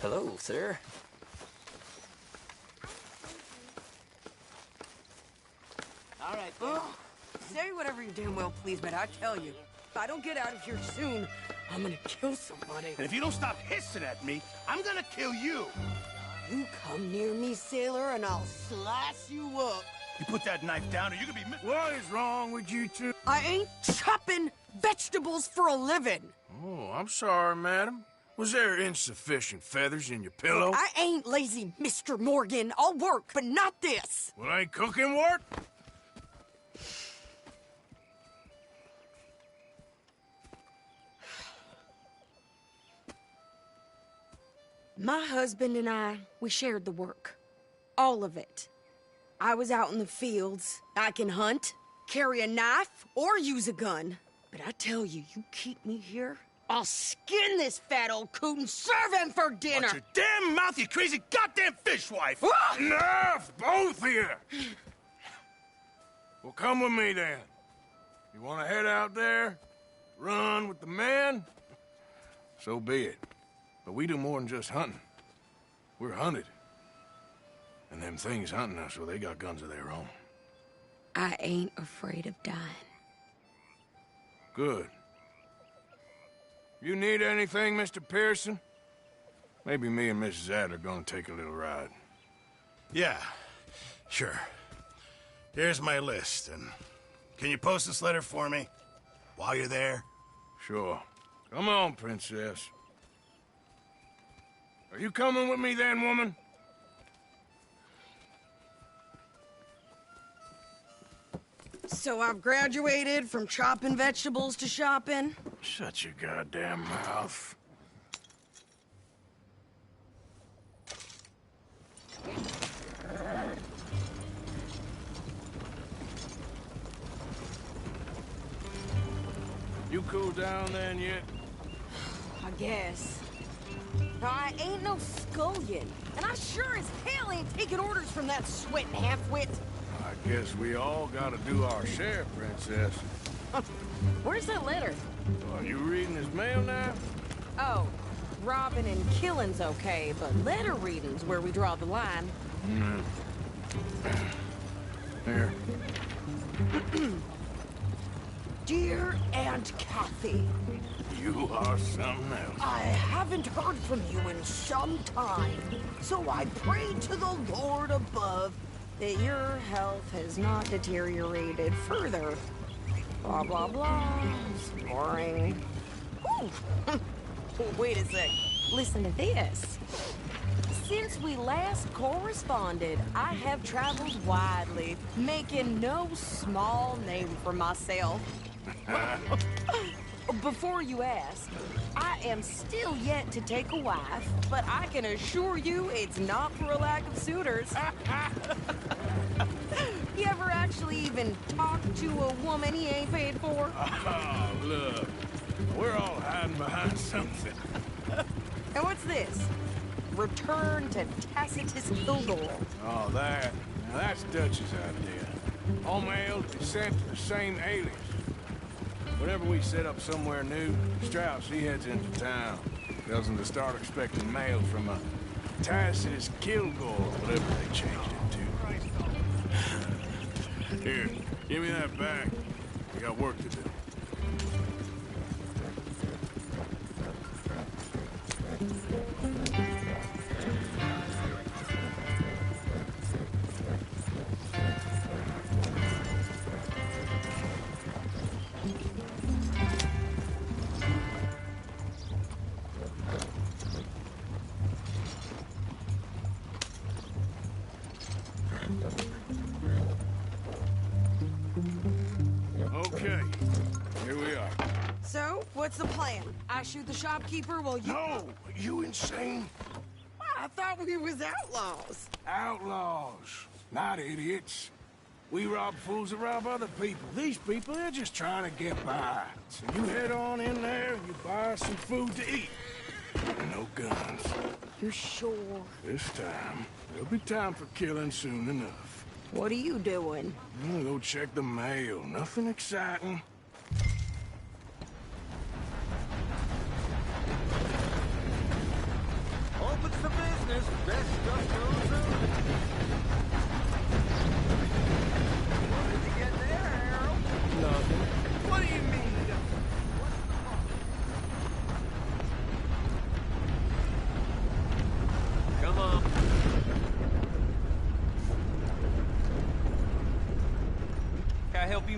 Hello, sir. All right, then. Say whatever you damn well please, but I tell you, if I don't get out of here soon, I'm gonna kill somebody. And if you don't stop hissing at me, I'm gonna kill you. You come near me, sailor, and I'll slice you up. You put that knife down or you're gonna be... What is wrong with you two? I ain't chopping vegetables for a living. Oh, I'm sorry, madam. Was there insufficient feathers in your pillow? I ain't lazy, Mr. Morgan. I'll work, but not this. Well, ain't cooking work? My husband and I, we shared the work. All of it. I was out in the fields. I can hunt, carry a knife, or use a gun. But I tell you, you keep me here, I'll skin this fat old coot and serve him for dinner. Watch your damn mouth, you crazy goddamn fishwife! Enough, both of you! Well, come with me, then. You want to head out there? Run with the men? So be it. But we do more than just hunting. We're hunted. And them things hunting us, well, they got guns of their own. I ain't afraid of dying. Good. You need anything, Mr. Pearson? Maybe me and Mrs. Adler are gonna take a little ride. Yeah, sure. Here's my list, and can you post this letter for me while you're there? Sure. Come on, princess. Are you coming with me then, woman? So I've graduated from chopping vegetables to shopping. Shut your goddamn mouth. You cool down then yet? I guess. Now, I ain't no scullion, and I sure as hell ain't taking orders from that sweating half-wit. I guess we all gotta do our share, princess. Where's that letter? Are you reading his mail now? Oh, robbing and killing's okay, but letter reading's where we draw the line. Here. Dear Aunt Kathy, You are something else. I haven't heard from you in some time, so I pray to the Lord above that your health has not deteriorated further. Blah, blah, blah. It's boring. Ooh. Wait a sec. Listen to this. Since we last corresponded, I have traveled widely, making no small name for myself. Before you ask, I am still yet to take a wife, but I can assure you it's not for a lack of suitors. You ever actually even talk to a woman he ain't paid for? Oh, look. We're all hiding behind something. And what's this? Return to Tacitus Kilgore. Oh, that. Now, that's Dutch's idea. All mail is sent to the same alias. Whenever we set up somewhere new, Strauss, he heads into town. Tells them to start expecting mail from a Tacitus Kilgore, whatever they changed it to. Here, give me that back. We got work to do. Okay, here we are. So, what's the plan? I shoot the shopkeeper while you... No! You insane? I thought we was outlaws. Outlaws, not idiots. We rob fools that rob other people. These people, they're just trying to get by. So you head on in there and you buy some food to eat. And no guns. You sure? This time, there'll be time for killing soon enough. What are you doing? I'm gonna go check the mail. Nothing exciting. Open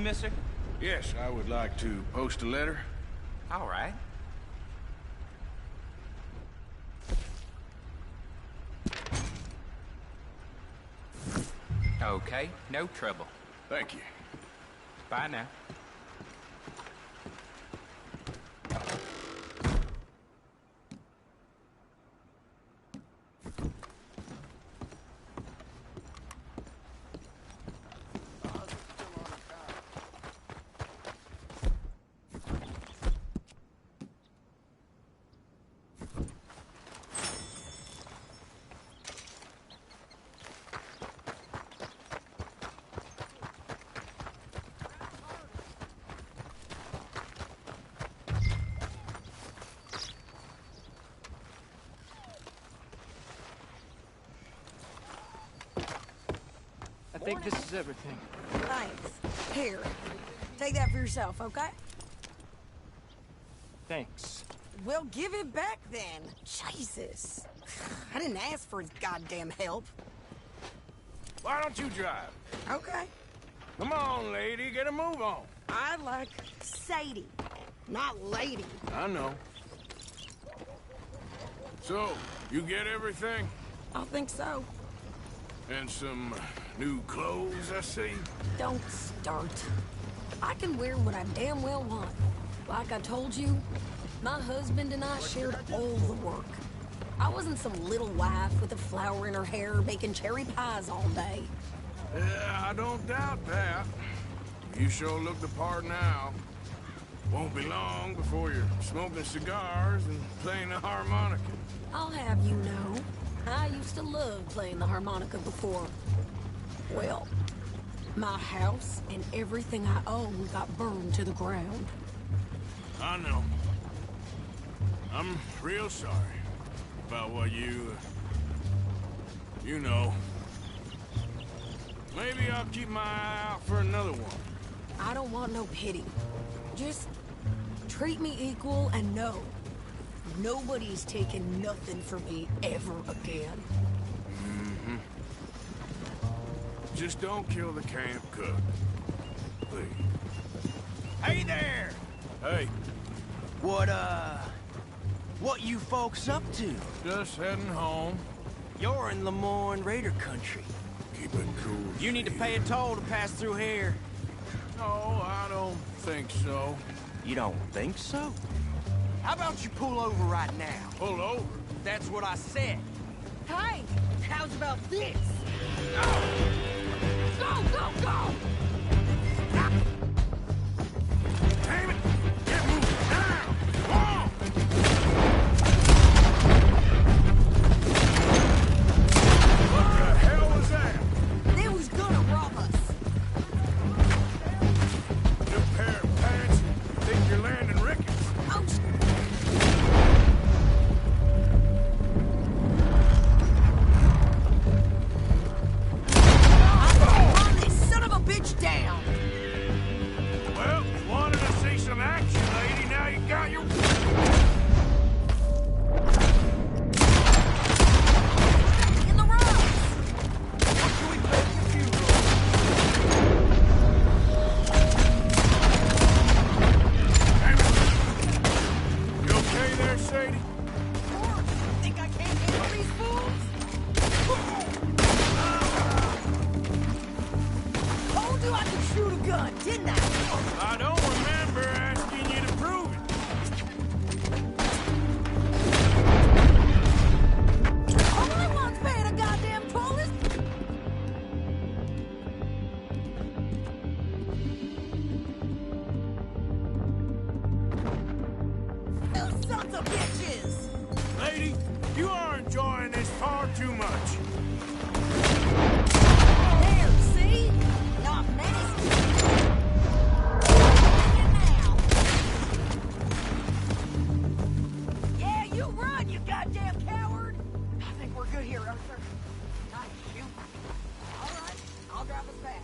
mister? Yes, I would like to post a letter. All right. Okay, no trouble. Thank you. Bye now. I think this is everything. Thanks. Here, take that for yourself, okay? Thanks. Well, give it back then. Jesus. I didn't ask for his goddamn help. Why don't you drive? Okay. Come on, lady, get a move on. I like Sadie, not lady. I know. So, you get everything? I think so. And some new clothes, I see? Don't start. I can wear what I damn well want. Like I told you, my husband and I shared all the work. I wasn't some little wife with a flower in her hair baking cherry pies all day. Yeah, I don't doubt that. You sure look the part now. Won't be long before you're smoking cigars and playing the harmonica. I'll have you know, I used to love playing the harmonica before. Well, my house and everything I own got burned to the ground. I know. I'm real sorry about what you know. Maybe I'll keep my eye out for another one. I don't want no pity. Just treat me equal and know nobody's taking nothing from me ever again. Mm-hmm. Just don't kill the camp cook. Please. Hey there! Hey, What you folks up to? just heading home. You're in Lemoyne Raider country. Keep it cool. You need to pay a toll to pass through here. No, I don't think so. You don't think so? How about you pull over right now? Pull over. That's what I said. Hey, how's about this? Go, go, go! Damn it! Get moving now! Come on! What the hell was that? They was gonna rob us. New pair of pants? Think you're landing Ricketts? Oh, run this son of a bitch down! Well, you wanted to see some action, lady. Now you got your... In the road! Can we pay your funeral? Damn it. You okay there, Sadie? Or, think I can't handle these fools? Told you I could shoot a gun, didn't I? I don't remember asking you to prove it. All I want's paying a goddamn toll is... You sons of bitches! Lady, you are enjoying this far too much. There, see? Not many. Now. Yeah, you run, you goddamn coward! I think we're good here, Arthur. Not shoot. All right, I'll drive us back.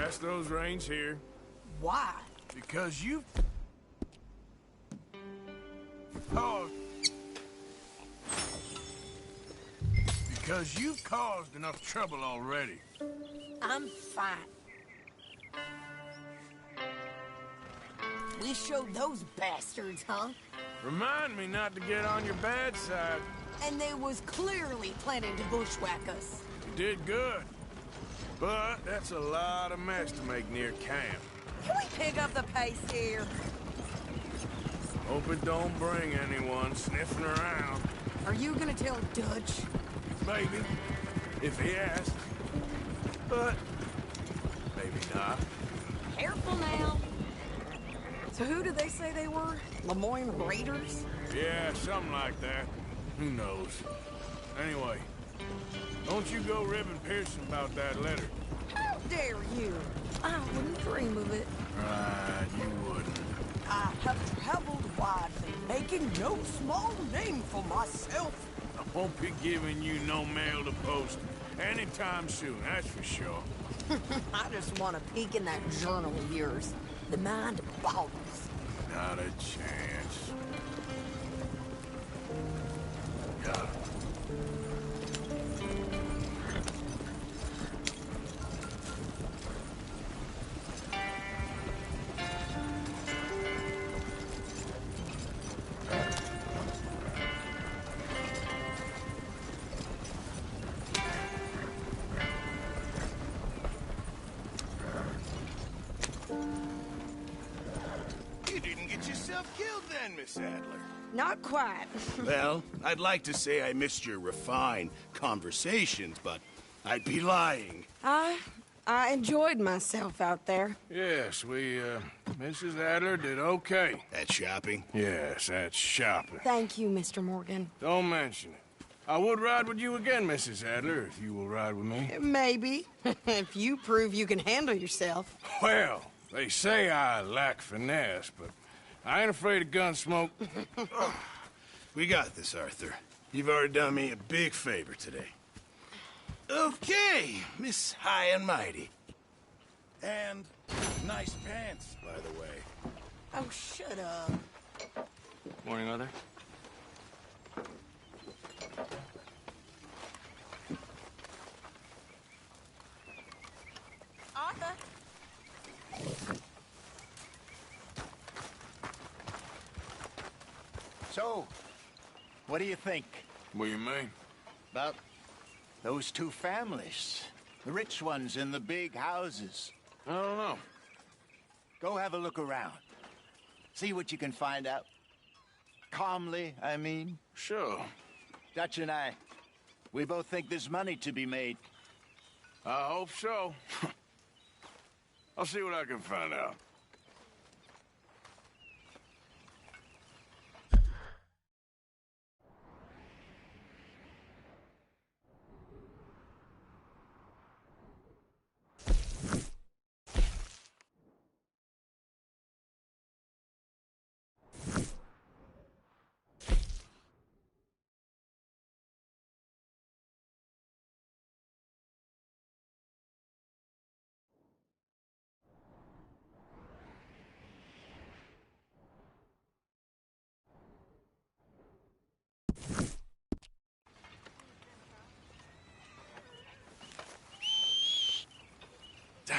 Pass those reins here. Why? Because you... caused... Because you've caused enough trouble already. I'm fine. We showed those bastards, huh? Remind me not to get on your bad side. And they was clearly planning to bushwhack us. You did good. But that's a lot of mess to make near camp. Can we pick up the pace here? Hope it don't bring anyone sniffing around. Are you gonna tell Dutch? Maybe, if he asks. But maybe not. Careful now. So who did they say they were? Lemoyne Raiders? Yeah, something like that. Who knows? Anyway, don't you go ribbing Pearson about that letter. How dare you? I wouldn't dream of it. Right, you wouldn't. I have traveled widely, making no small name for myself. I won't be giving you no mail to post anytime soon, that's for sure. I just want to peek in that journal of yours. The mind boggles. Not a chance. Yeah. You didn't get yourself killed then, Miss Adler. Not quite. Well, I'd like to say I missed your refined conversations, but I'd be lying. I enjoyed myself out there. Yes, Mrs. Adler did okay. That shopping? Yes, that's shopping. Thank you, Mr. Morgan. Don't mention it. I would ride with you again, Mrs. Adler, if you will ride with me. Maybe. If you prove you can handle yourself. Well, they say I lack finesse, but I ain't afraid of gun smoke. We got this, Arthur. You've already done me a big favor today. Okay, Miss High and Mighty. And nice pants, by the way. Oh, shut up. Morning, Mother. Arthur? So, what do you think What do you mean? about those two families? The rich ones in the big houses. I don't know. Go have a look around. See what you can find out. Calmly, I mean. Sure. Dutch and I, we both think there's money to be made. I hope so. I'll see what I can find out. Damn.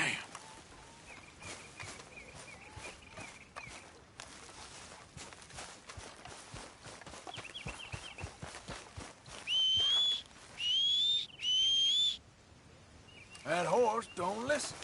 That horse don't listen.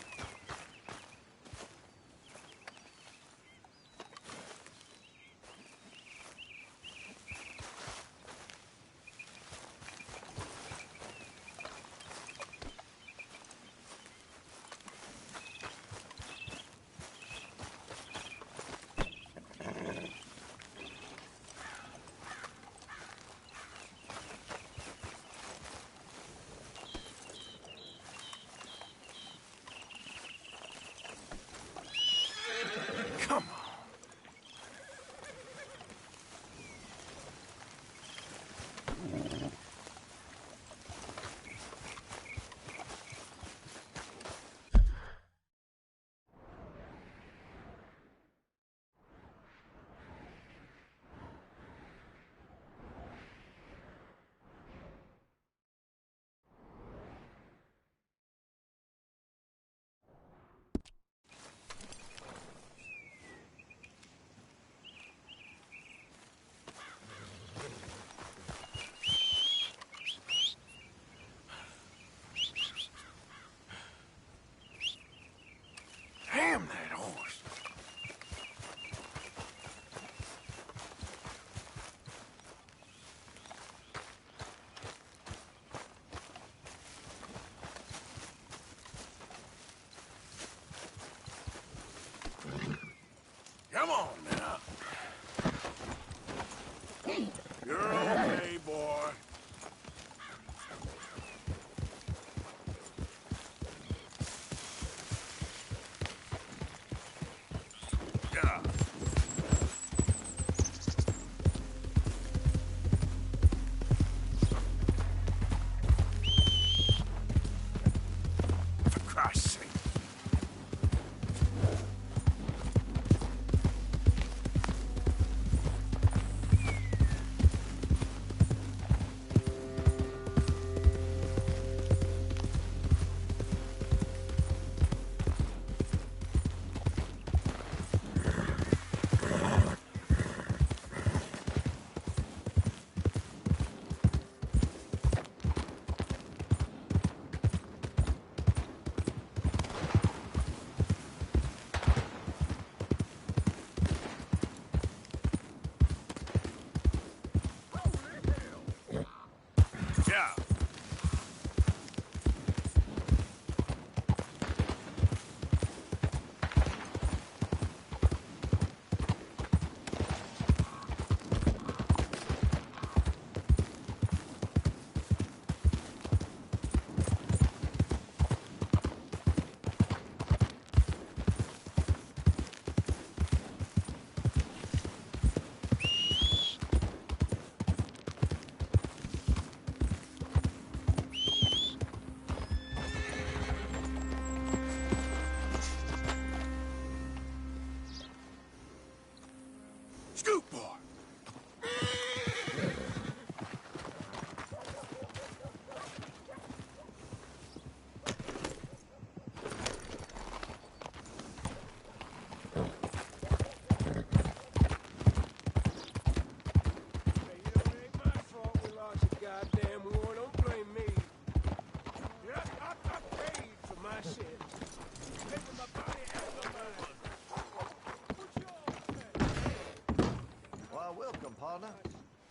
Well, welcome, partner.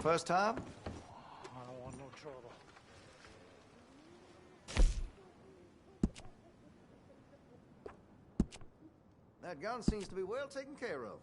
First time? I don't want no trouble. That gun seems to be well taken care of.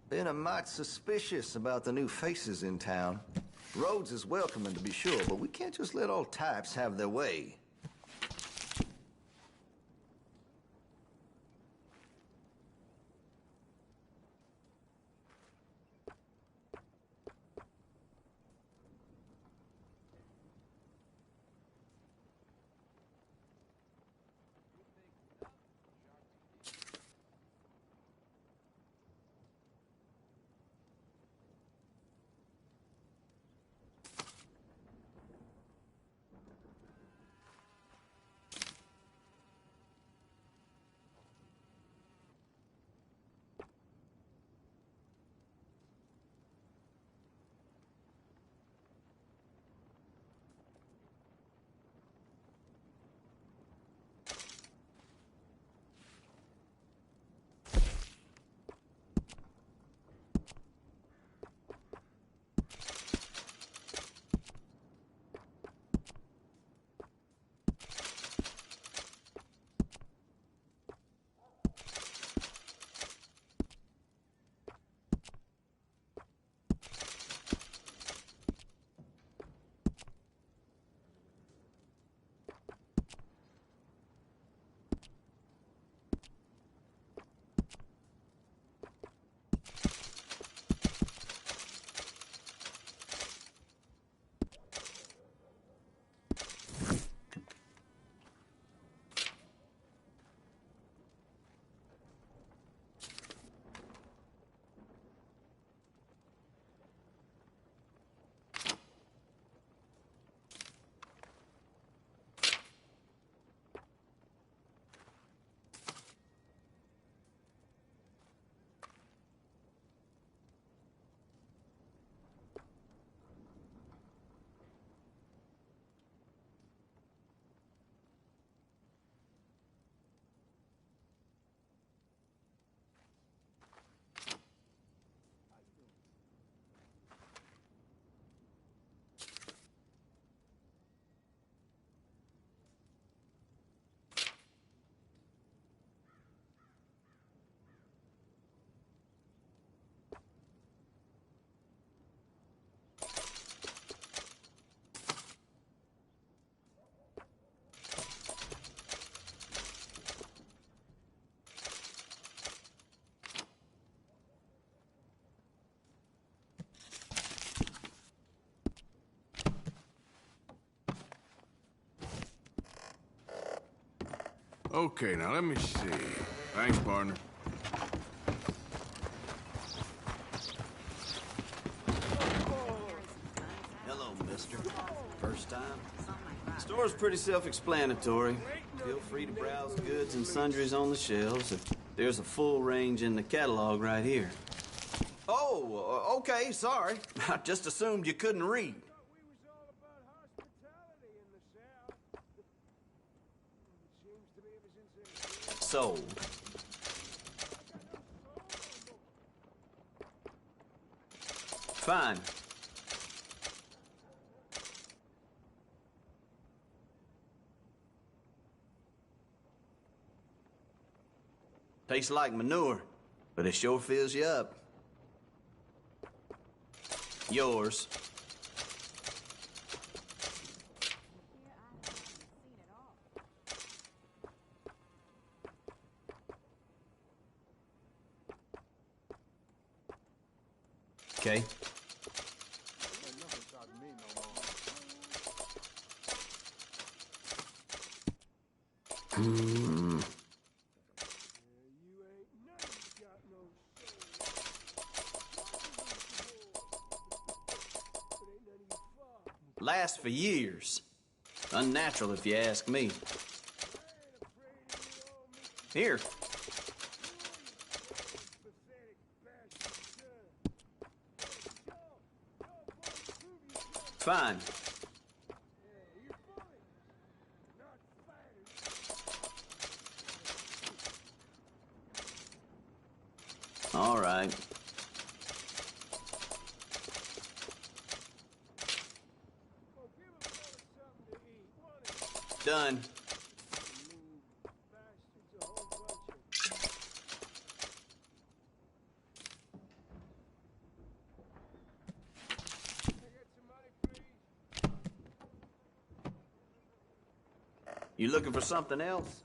Been a mite suspicious about the new faces in town. Rhodes is welcoming, to be sure, but we can't just let all types have their way. Okay, now let me see. Thanks, partner. Hello, mister. First time? Store's pretty self-explanatory. Feel free to browse goods and sundries on the shelves. There's a full range in the catalog right here. Oh, okay, sorry. I just assumed you couldn't read. Sold. Fine. Tastes like manure, but it sure fills you up. Yours. Okay. Last for years. Unnatural, if you ask me. Here. Fine. All right. Done. You looking for something else?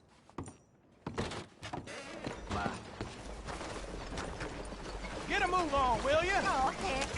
Bye. Get a move on, will you? Oh, heck.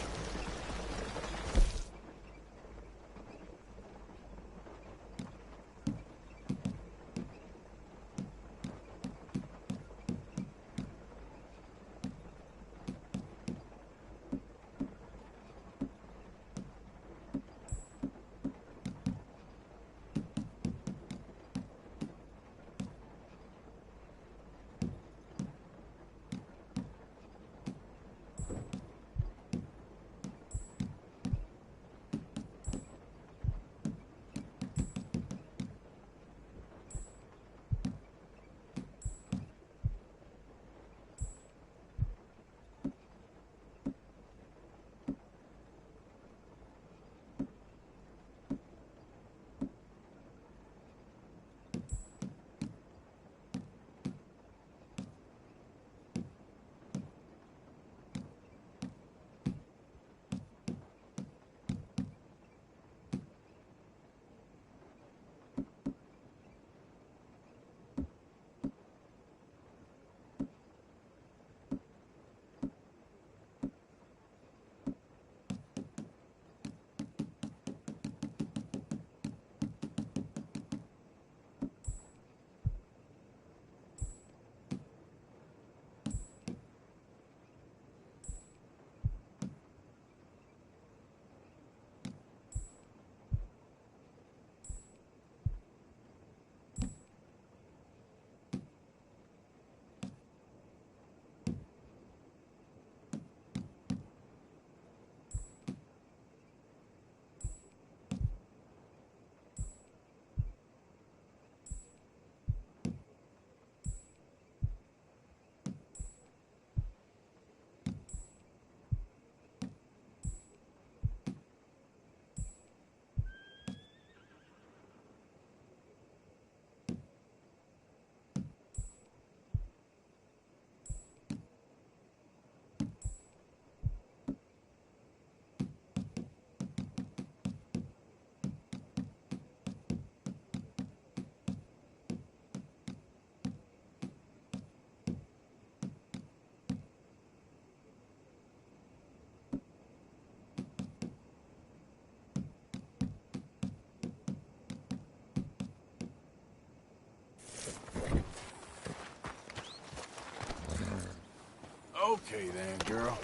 Okay then, girl.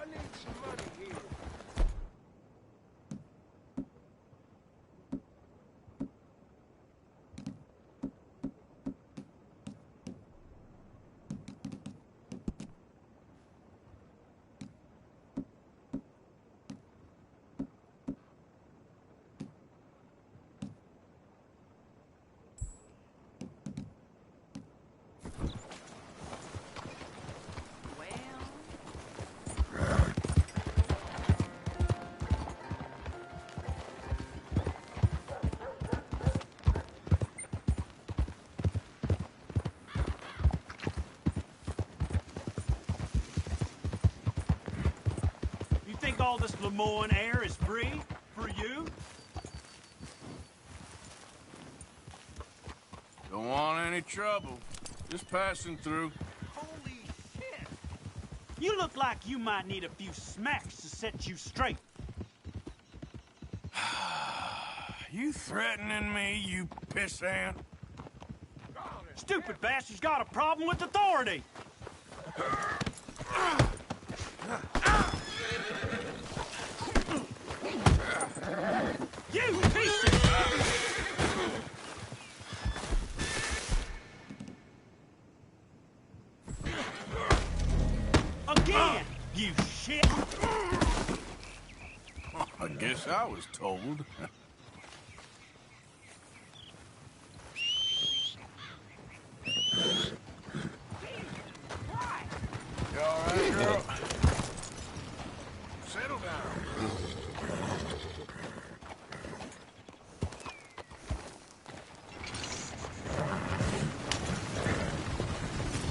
I need some money here. You think all this Lemoyne air is free for you? Don't want any trouble. Just passing through. Holy shit! You look like you might need a few smacks to set you straight. You threatening me, you pissant? Stupid bastard's got a problem with authority. You pieces! Again, you shit! I guess I was told. You all right, girl? Settle down.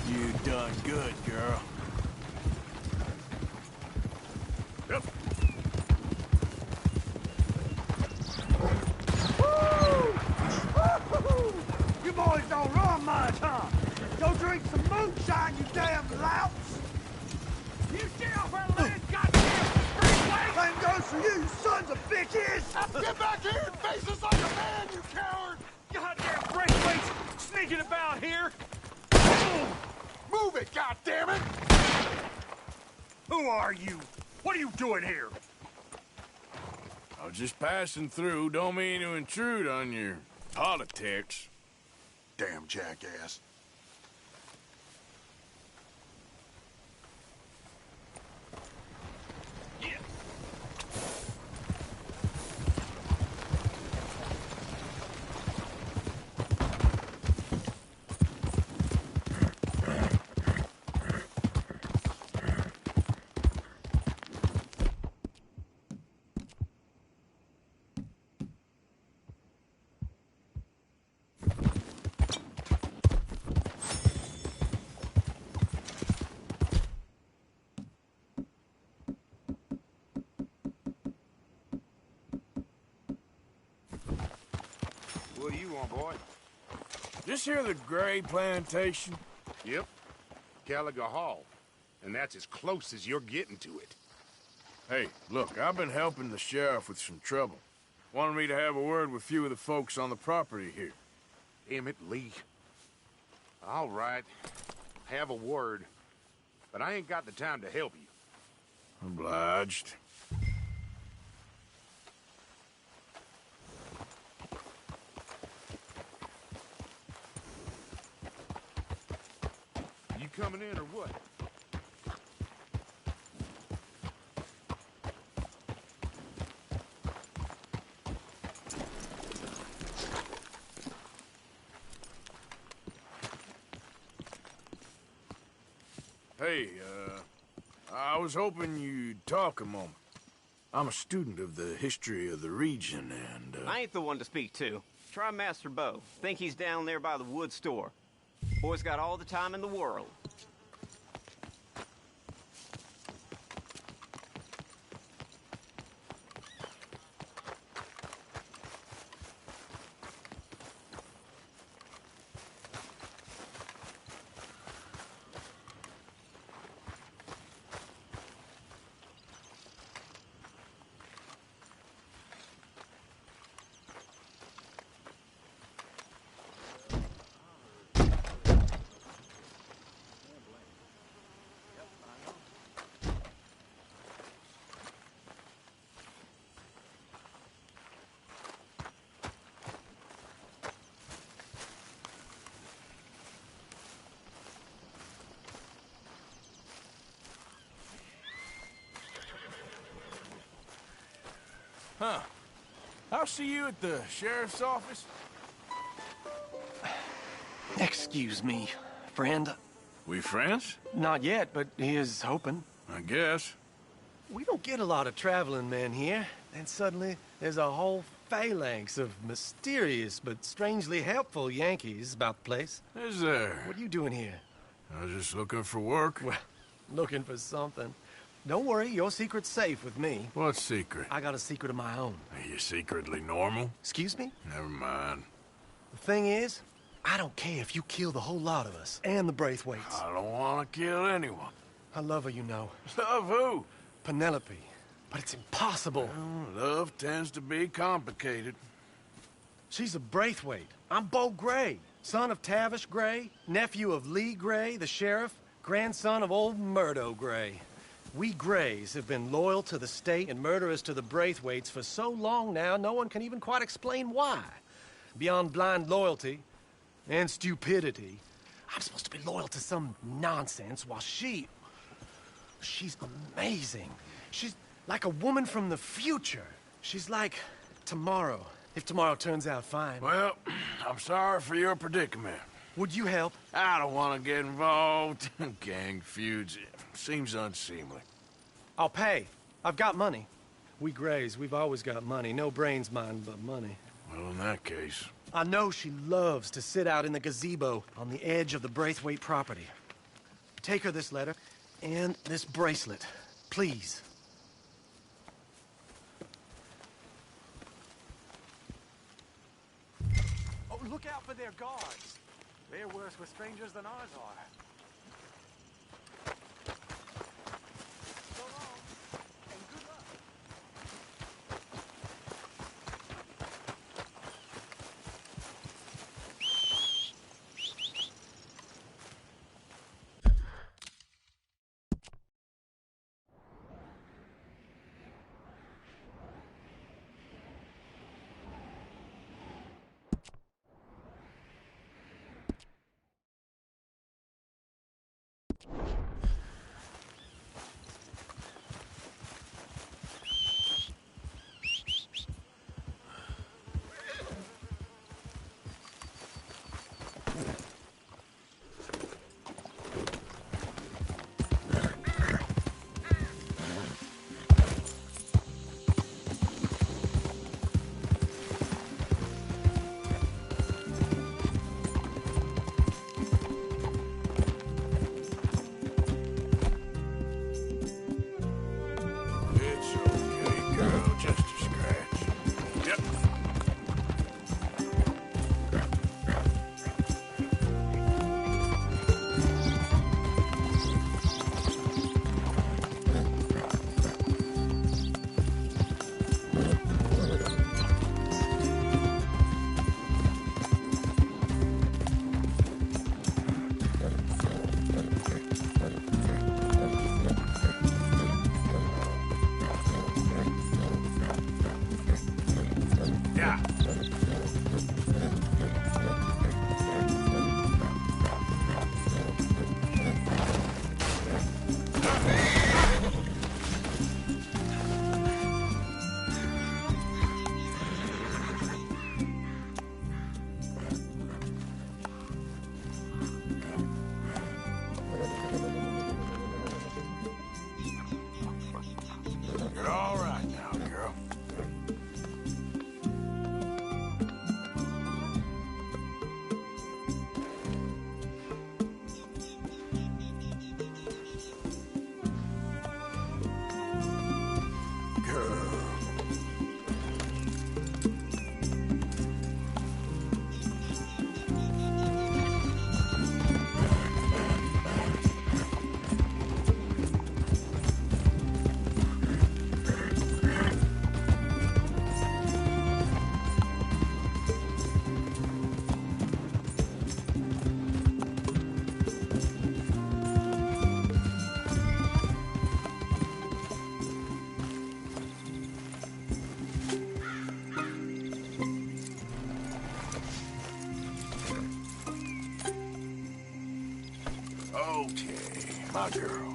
You done good, girl. Yep. You boys don't run much, huh? Go drink some moonshine, you damn louts! You get off our land, goddamn streetway! Same goes for you, sons of bitches! Get back here and face us like a man, you coward! Goddamn breakaways sneaking about here! Move it, goddammit! Who are you? What are you doing here? I was just passing through. Don't mean to intrude on your politics. Damn jackass. What do you want, boy? This here the Gray Plantation? Yep. Gallagher Hall. And that's as close as you're getting to it. Hey, look, I've been helping the sheriff with some trouble. Wanted me to have a word with a few of the folks on the property here. Damn it, Lee. All right. Have a word. But I ain't got the time to help you. Obliged. You coming in or what? Hey, I was hoping you'd talk a moment. I'm a student of the history of the region, and, I ain't the one to speak to. Try Master Bo. Think he's down there by the wood store. Boy's got all the time in the world. Huh. I'll see you at the sheriff's office. Excuse me, friend. We friends? Not yet, but he is hoping. I guess. We don't get a lot of traveling men here. And suddenly, there's a whole phalanx of mysterious but strangely helpful Yankees about the place. Is there? What are you doing here? I was just looking for work. Well, looking for something. Don't worry, your secret's safe with me. What secret? I got a secret of my own. Are you secretly normal? Excuse me? Never mind. The thing is, I don't care if you kill the whole lot of us, and the Braithwaites. I don't want to kill anyone. I love her, you know. Love who? Penelope. But it's impossible. Well, love tends to be complicated. She's a Braithwaite. I'm Bo Gray. Son of Tavish Gray, nephew of Lee Gray, the sheriff, grandson of old Murdo Gray. We Grays have been loyal to the state and murderous to the Braithwaites for so long now, no one can even quite explain why. Beyond blind loyalty and stupidity, I'm supposed to be loyal to some nonsense while she's amazing. She's like a woman from the future. She's like tomorrow, if tomorrow turns out fine. Well, I'm sorry for your predicament. Would you help? I don't want to get involved. Gang feuds. Seems unseemly. I'll pay. I've got money. We Grays, we've always got money. No brains, mind, but money. Well, in that case... I know she loves to sit out in the gazebo on the edge of the Braithwaite property. Take her this letter and this bracelet, please. Oh, look out for their guards. They're worse with strangers than ours are. So long, and good luck. Okay, my girl.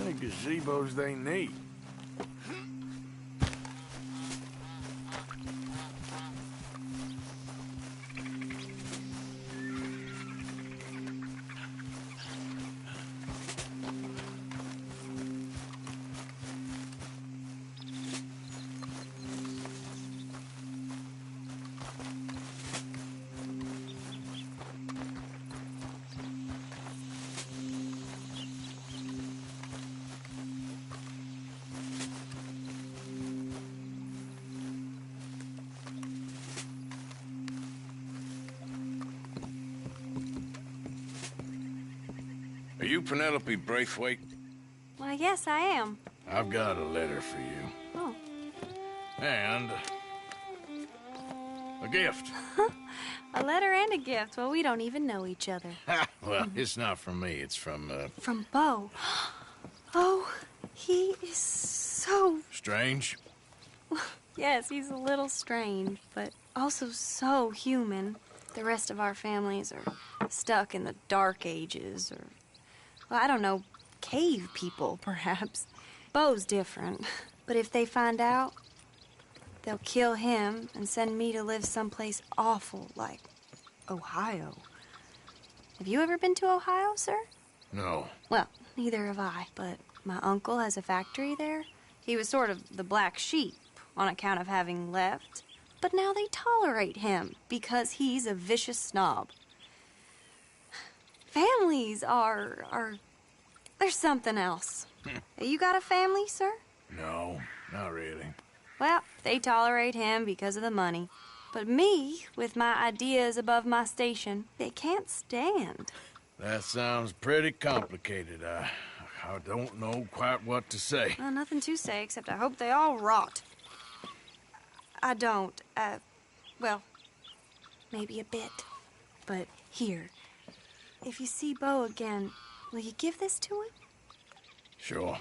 Many gazebos they need. Are you Penelope Braithwaite? Why, yes, I am. I've got a letter for you. Oh. And a gift. A letter and a gift. Well, we don't even know each other. Well, it's not from me. It's from, From Bo. Oh, he is so... Strange? Yes, he's a little strange, but also so human. The rest of our families are stuck in the dark ages, or... Well, I don't know, cave people, perhaps. Bo's different. But if they find out, they'll kill him and send me to live someplace awful like Ohio. Have you ever been to Ohio, sir? No. Well, neither have I, but my uncle has a factory there. He was sort of the black sheep on account of having left. But now they tolerate him because he's a vicious snob. Families are there's something else. You got a family, sir? No, not really. Well, they tolerate him because of the money. But me, with my ideas above my station, they can't stand. That sounds pretty complicated. I don't know quite what to say. Well, nothing to say, except I hope they all rot. I don't, well, maybe a bit. But here, if you see Bo again, will you give this to him? Sure.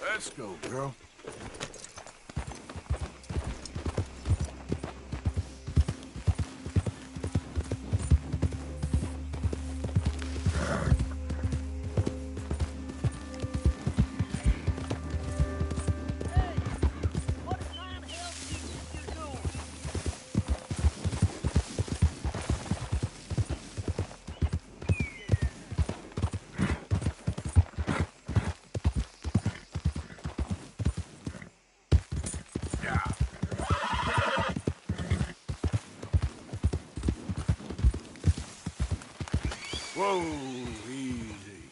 Let's go, girl. Whoa, easy.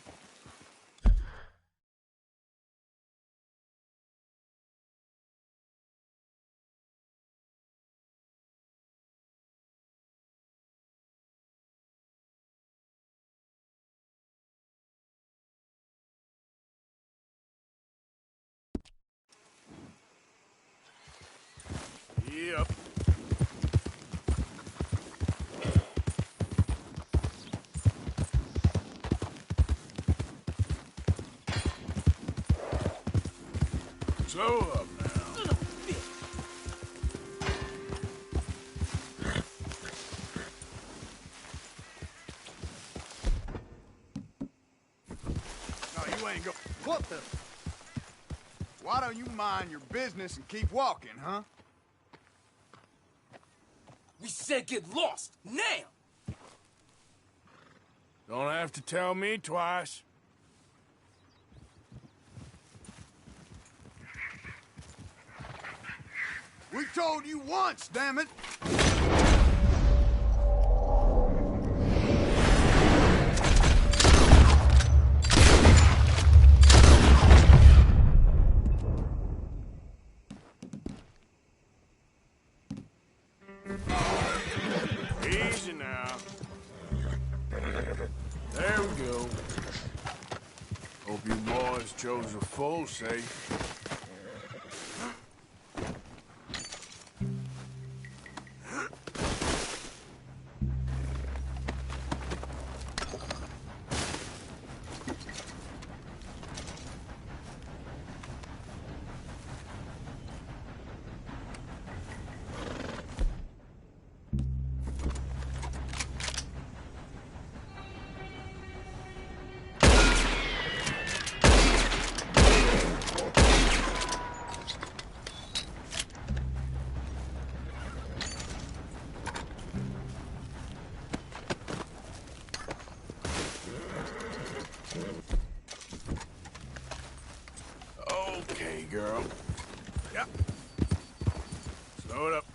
Yep. Slow up now. No, you ain't go. What the? Why don't you mind your business and keep walking, huh? We said get lost, now! Don't have to tell me twice. We told you once, damn it! Easy now. There we go. Hope you boys chose a full safe. Okay, girl. Yep. Slow it up.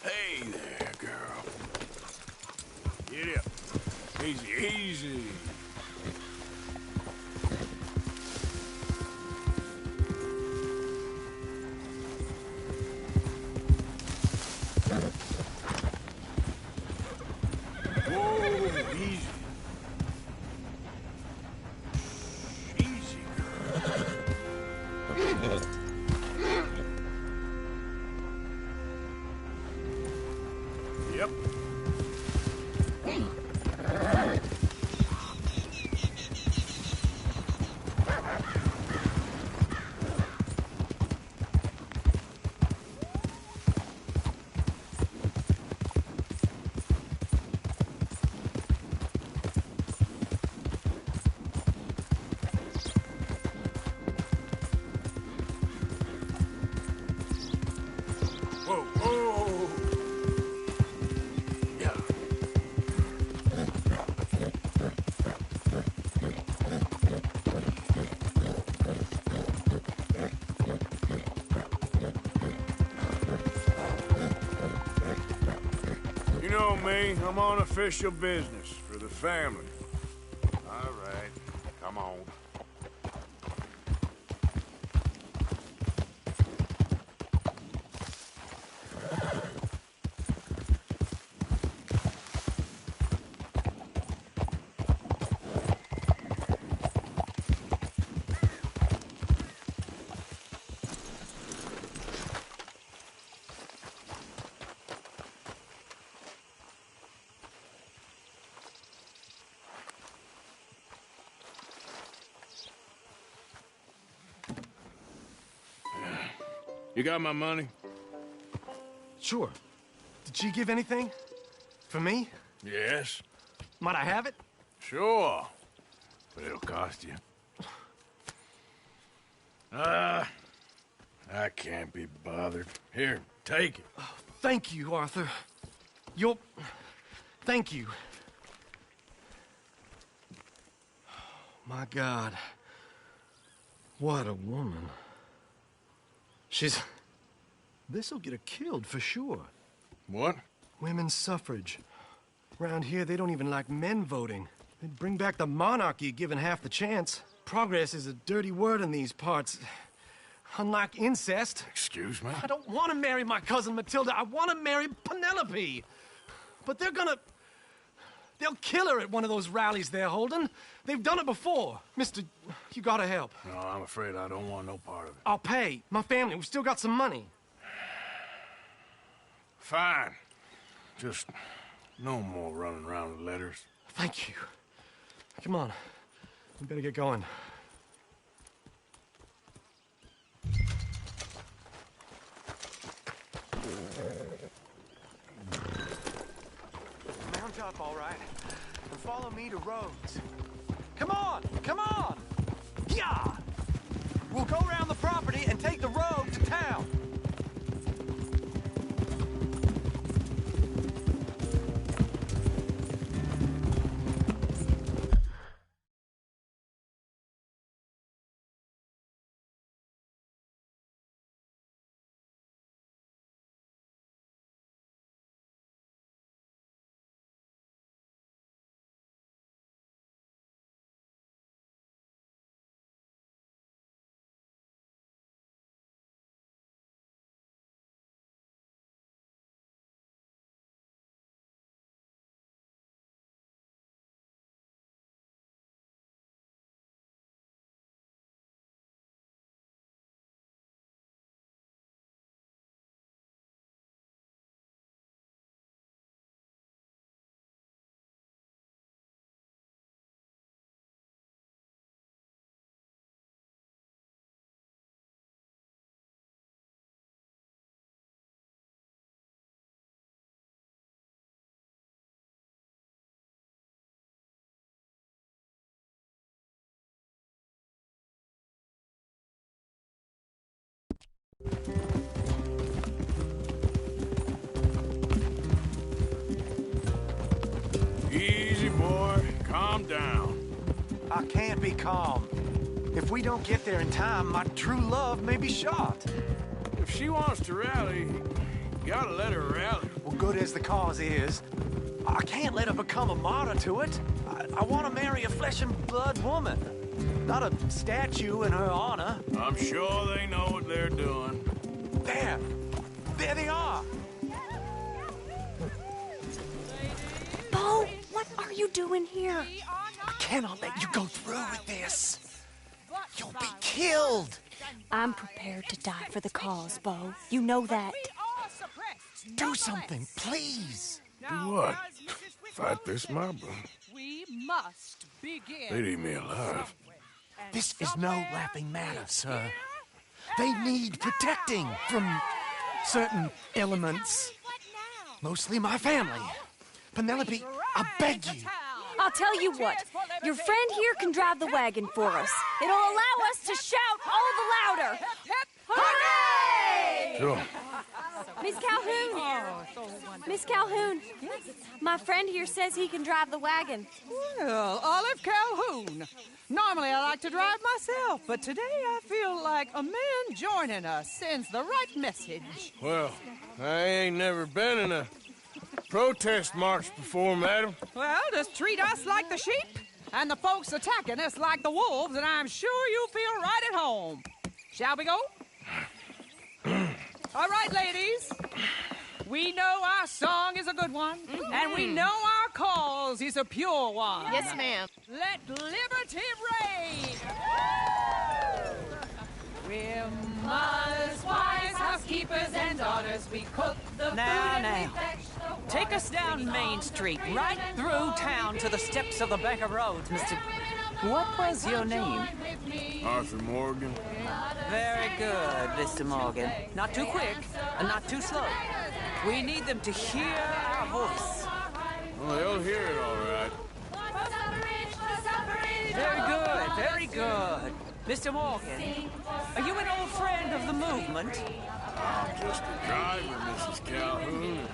Hey there, girl. Get up. Easy, easy. Whoa, easy. Easy, girl. Yep. Whoa, whoa. know me. I'm on official business for the family. All right, come on. You got my money? Sure. Did she give anything? For me? Yes. Might I have it? Sure. But it'll cost you. I can't be bothered. Here, take it. Oh, thank you, Arthur. Thank you. My God. What a woman. This'll get her killed for sure. What? Women's suffrage. Around here, they don't even like men voting. They'd bring back the monarchy given half the chance. Progress is a dirty word in these parts. Unlike incest. Excuse me? I don't want to marry my cousin Matilda. I want to marry Penelope. But they'll kill her at one of those rallies they're holding. They've done it before. Mister, you gotta help. No, I'm afraid I don't want no part of it. I'll pay. My family, we've still got some money. Fine. Just no more running around with letters. Thank you. Come on. We better get going. Mount up, all right, and follow me to Rhodes. Come on! Come on! Yeah! We'll go around the property and take the road to town. Easy, boy. Calm down. I can't be calm. If we don't get there in time, my true love may be shot. If she wants to rally, you gotta let her rally. Well, good as the cause is, I can't let her become a martyr to it. I want to marry a flesh and blood woman, not a statue in her honor. I'm sure they know what they're doing. There they are. Bo, what are you doing here? I cannot let you go through with this. You'll be killed. I'm prepared to die for the cause, Bo. You know that. Do something, please. Do what? Fight this mob? We must begin. They'd eat me alive. This is no laughing matter, sir. They need protecting from certain elements. Mostly my family. Penelope, I beg you. I'll tell you what. Your friend here can drive the wagon for us. It'll allow us to shout all the louder. Hooray! Sure. Miss Calhoun. Miss Calhoun. My friend here says he can drive the wagon. Well, Olive Calhoun. Normally I like to drive myself, but today I feel like a man joining us sends the right message. Well, I ain't never been in a protest march before, madam? Well, just treat us like the sheep, and the folks attacking us like the wolves, and I'm sure you'll feel right at home. Shall we go? All right, ladies. We know our song is a good one, and we know our cause is a pure one. Yes, ma'am. Let liberty reign! We're mothers, wives, housekeepers, and daughters. We cook the food and we fetch the water. Take us down Main Street, right through town to the steps of the Bank of Rhodes, Mr. What was your name? Arthur Morgan. Very good, Mr. Morgan. Not too quick, and not too slow. We need them to hear our voice. Well, they'll hear it all right. Very good, very good. Mr. Morgan, are you an old friend of the movement? I'm just a driver, Mrs. Calhoun.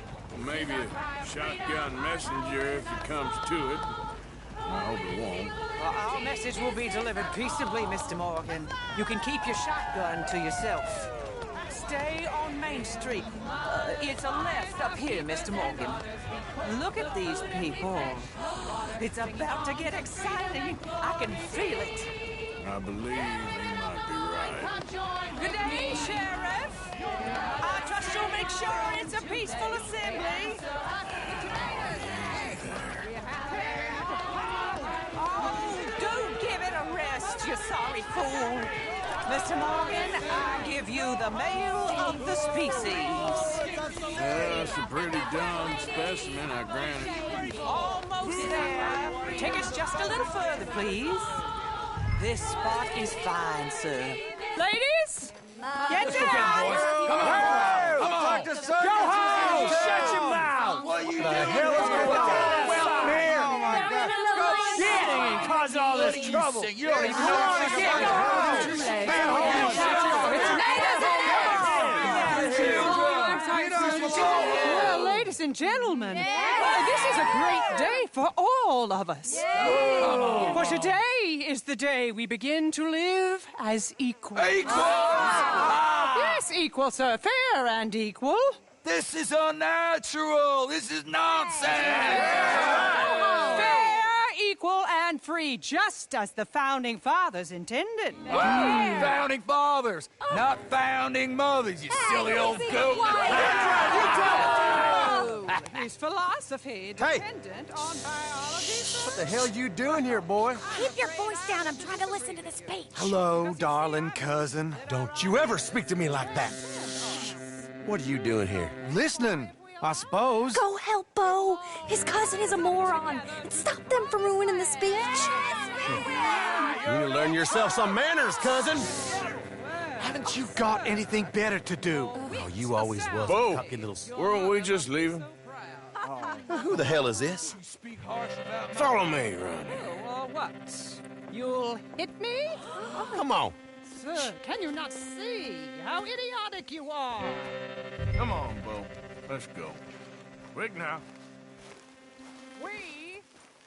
Maybe a shotgun messenger if it comes to it. I hope it won't. Well, our message will be delivered peaceably, Mr. Morgan. You can keep your shotgun to yourself. Stay on Main Street. It's a left up here, Mr. Morgan. Look at these people. It's about to get exciting. I can feel it. I believe you might be right. Good day, Sheriff. I trust you'll make sure it's a peaceful assembly. Oh, do give it a rest, you sorry fool. Mr. Morgan, I give you the male of the species. That's a pretty dumb specimen, I grant it. Almost there. Take us just a little further, please. This spot is fine, sir. Ladies, get down! Come on! Come on! Go home! Shut your mouth! What are you doing? The hell is going on? Well, here! Oh, my God. Go shit and cause all this trouble. You don't even know what's going on. Well, ladies and gentlemen, this is a great day for all of us. For today is the day we begin to live as equals. Yes, equal, sir. Fair and equal. This is unnatural. This is nonsense. Fair, equal, and free, just as the Founding Fathers intended. Founding Fathers, not founding mothers, you silly old goat. His philosophy dependent on biology. What the hell you doing here, boy? Keep your voice down. I'm trying to listen to the speech. Hello, darling cousin. Don't you ever speak to me like that. What are you doing here? Listening, I suppose. Go help Bo. His cousin is a moron. And stop them from ruining the speech. You need to learn yourself some manners, cousin. Haven't you got anything better to do? Oh, you always was Bo, a cocky little... weren't we just leaving? Who the hell is this? Follow me, Ronnie. What? You'll hit me? Come on. Sir, can you not see how idiotic you are? Come on, Bo. Let's go. Quick now. We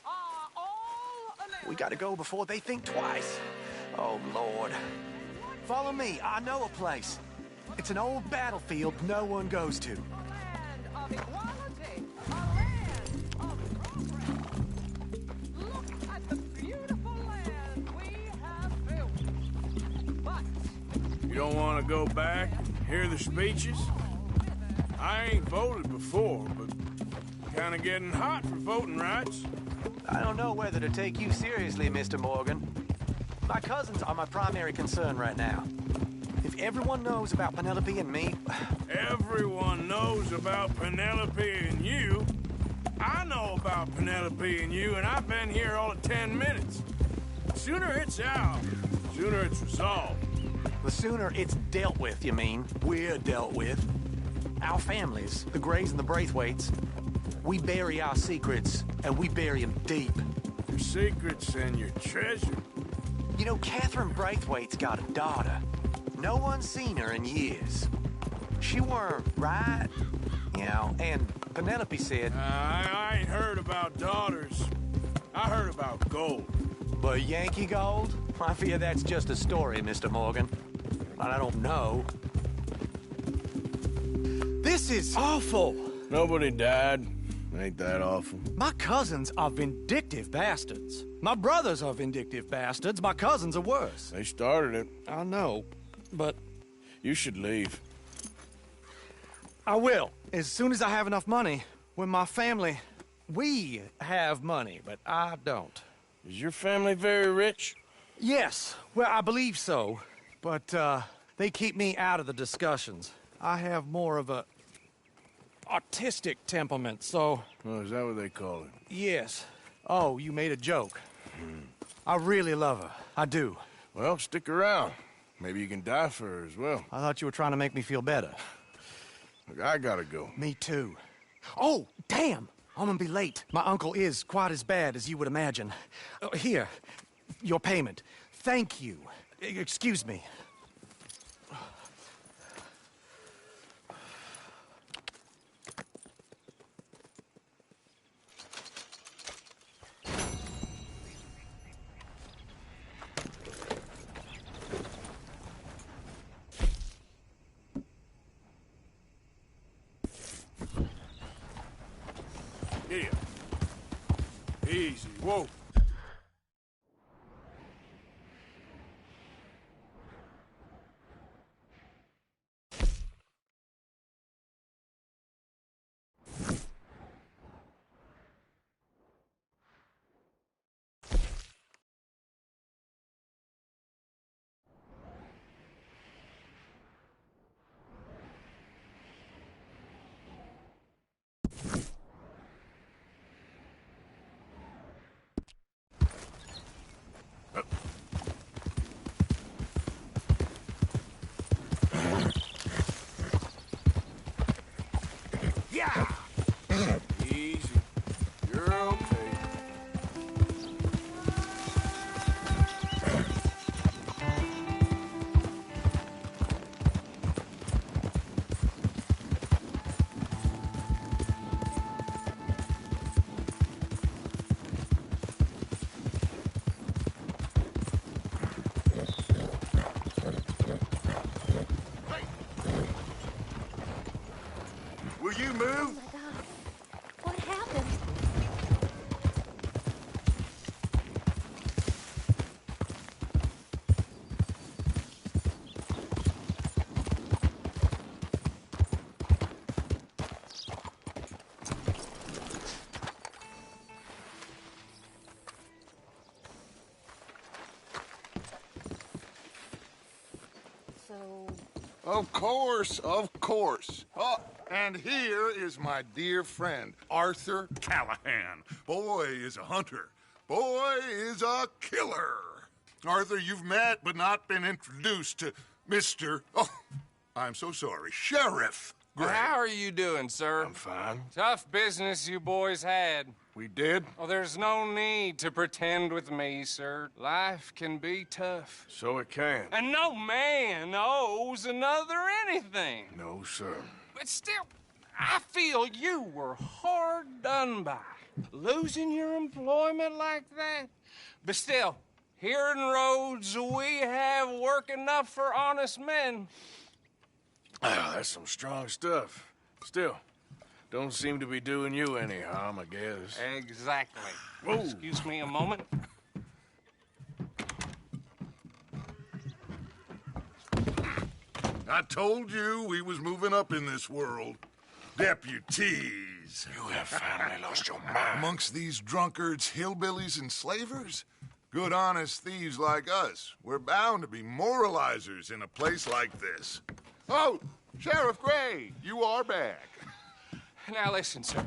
are all Americans. We gotta go before they think twice. Oh, Lord. Follow me. I know a place. It's an old battlefield no one goes to. Land of equality. A land of look at the beautiful land we have built. But You don't want to go back and hear the speeches? I ain't voted before, but kind of getting hot for voting rights. I don't know whether to take you seriously, Mr. Morgan. My cousins are my primary concern right now. If everyone knows about Penelope and me... Everyone knows about Penelope and you. I know about Penelope and you, and I've been here all of 10 minutes. Sooner it's out, sooner it's resolved. The sooner it's dealt with, you mean? We're dealt with. Our families, the Grays and the Braithwaites, we bury our secrets, and we bury them deep. Your secrets and your treasure. You know, Catherine Braithwaite's got a daughter. No one's seen her in years. She weren't right, you know, and Penelope said... I ain't heard about daughters. I heard about gold. But Yankee gold? I fear that's just a story, Mr. Morgan. I don't know. This is awful. Nobody died. Ain't that awful? My cousins are vindictive bastards. My brothers are vindictive bastards. My cousins are worse. They started it. I know, but You should leave. I will. As soon as I have enough money. When my family... We have money, but I don't. Is your family very rich? Yes. Well, I believe so. But, they keep me out of the discussions. I have more of a... artistic temperament, so... Oh, is that what they call it? Yes. Oh, you made a joke. I really love her. I do. Well, stick around. Maybe you can die for her as well. I thought you were trying to make me feel better. Look, I gotta go. Me too. Oh, damn! I'm gonna be late. My uncle is quite as bad as you would imagine. Here, your payment. Thank you. Excuse me. Here. Easy. Whoa. Yeah! Easy. You're okay. Will you move? What happened? So... Of course. Oh, and here is my dear friend, Arthur Callahan. Boy is a hunter. Boy is a killer. Arthur, you've met but not been introduced to Mr. Oh, I'm so sorry, Sheriff Gray. How are you doing, sir? I'm fine. Tough business you boys had. We did? Oh, there's no need to pretend with me, sir. Life can be tough. So it can. And no man owes another anything. No, sir. But still, I feel you were hard done by. Losing your employment like that. But still, here in Rhodes, we have work enough for honest men. Ah, that's some strong stuff. Still, don't seem to be doing you any harm, I guess. Exactly. Whoa. Excuse me a moment. I told you we was moving up in this world. Deputies. You have finally lost your mind. Amongst these drunkards, hillbillies, and slavers? Good, honest thieves like us. We're bound to be moralizers in a place like this. Oh, Sheriff Gray, you are back. Now listen, sir.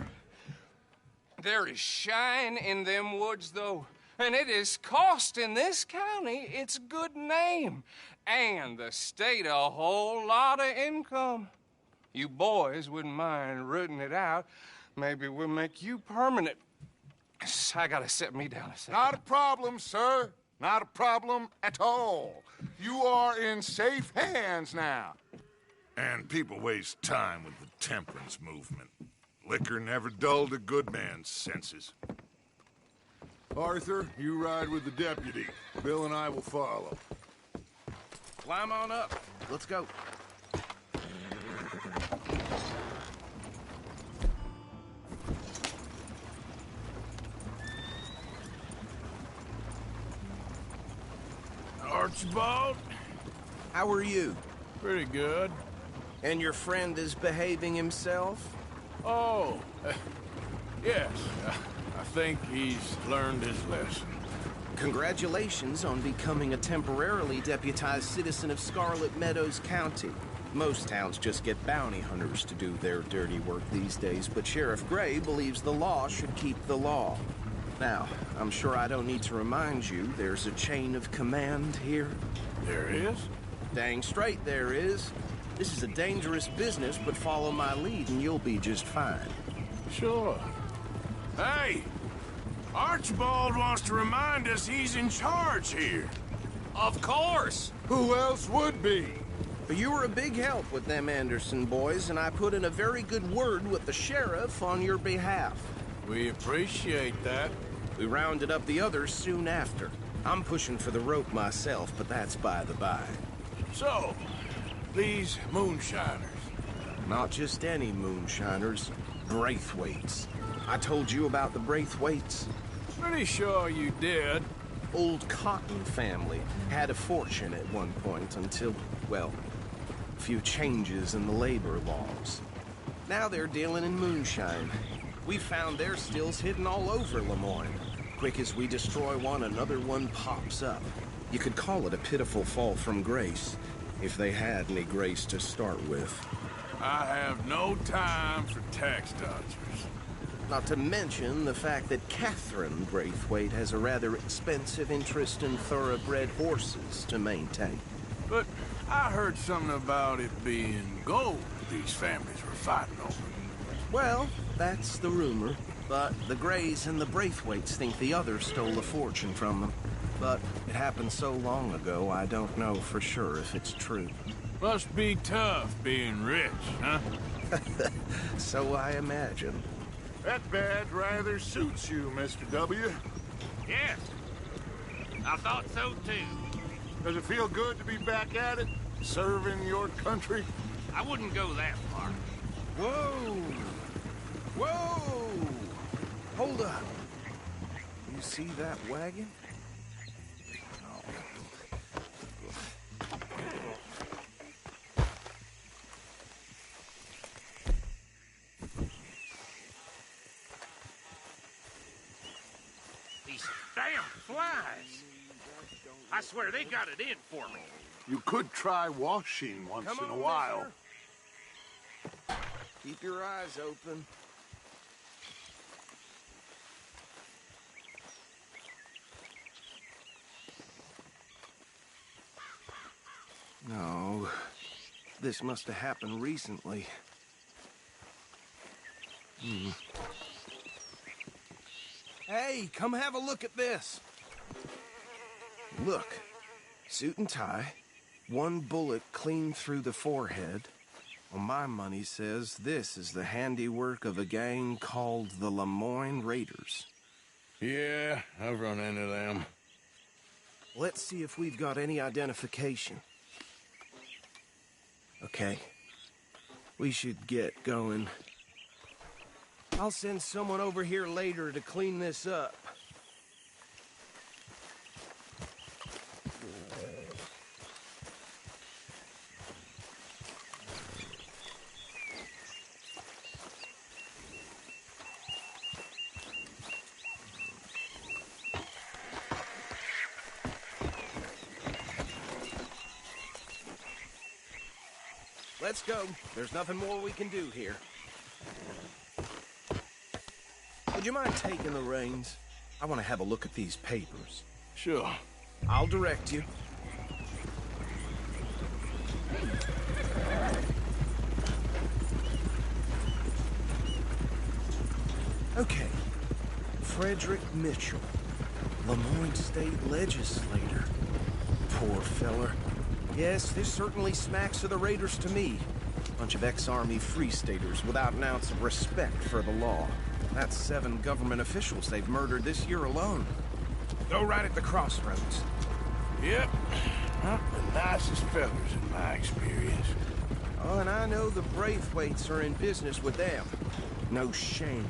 There is shine in them woods, though, and it is costing this county its good name and the state a whole lot of income. You boys wouldn't mind rooting it out. Maybe we'll make you permanent. I gotta sit me down a second. Not a problem, sir. Not a problem at all. You are in safe hands now. And people waste time with the temperance movement. Liquor never dulled a good man's senses. Arthur, you ride with the deputy. Bill and I will follow. Climb on up. Let's go. Archibald. How are you? Pretty good. And your friend is behaving himself? Oh, yes. I think he's learned his lesson. Congratulations on becoming a temporarily deputized citizen of Scarlet Meadows County. Most towns just get bounty hunters to do their dirty work these days, but Sheriff Gray believes the law should keep the law. Now, I'm sure I don't need to remind you there's a chain of command here. There is? Dang straight there is. This is a dangerous business, but follow my lead and you'll be just fine. Sure. Hey! Archibald wants to remind us he's in charge here. Of course! Who else would be? You were a big help with them Anderson boys, and I put in a very good word with the sheriff on your behalf. We appreciate that. We rounded up the others soon after. I'm pushing for the rope myself, but that's by the by. So, these moonshiners. Not just any moonshiners, Braithwaites. I told you about the Braithwaites? Pretty sure you did. Old Cotton family had a fortune at one point until, well, a few changes in the labor laws. Now they're dealing in moonshine. We found their stills hidden all over Lemoyne. Quick as we destroy one, another one pops up. You could call it a pitiful fall from grace, if they had any grace to start with. I have no time for tax dodgers. Not to mention the fact that Catherine Braithwaite has a rather expensive interest in thoroughbred horses to maintain. But I heard something about it being gold these families were fighting over. Well, that's the rumor. But the Grays and the Braithwaites think the others stole a fortune from them. But it happened so long ago, I don't know for sure if it's true. Must be tough being rich, huh? So I imagine. That badge rather suits you, Mr. W. Yes. I thought so, too. Does it feel good to be back at it? Serving your country? I wouldn't go that far. Whoa! Whoa! Hold up. You see that wagon? These damn flies. I swear they got it in for me. You could try washing once in a while. Mister. Keep your eyes open. No, this must have happened recently. Hey, come have a look at this. Look, suit and tie, one bullet clean through the forehead. Well, my money says this is the handiwork of a gang called the Lemoyne Raiders. Yeah, I've run into them. Let's see if we've got any identification. Okay. We should get going. I'll send someone over here later to clean this up. Let's go. There's nothing more we can do here. Would you mind taking the reins? I want to have a look at these papers. Sure. I'll direct you. Okay. Frederick Mitchell, Lemoyne State Legislator. Poor feller. Yes, this certainly smacks of the Raiders to me. Bunch of ex-Army Free Staters without an ounce of respect for the law. That's 7 government officials they've murdered this year alone. Go right at the crossroads. Yep. Not the nicest fellas in my experience. Oh, and I know the Braithwaites are in business with them. No shame.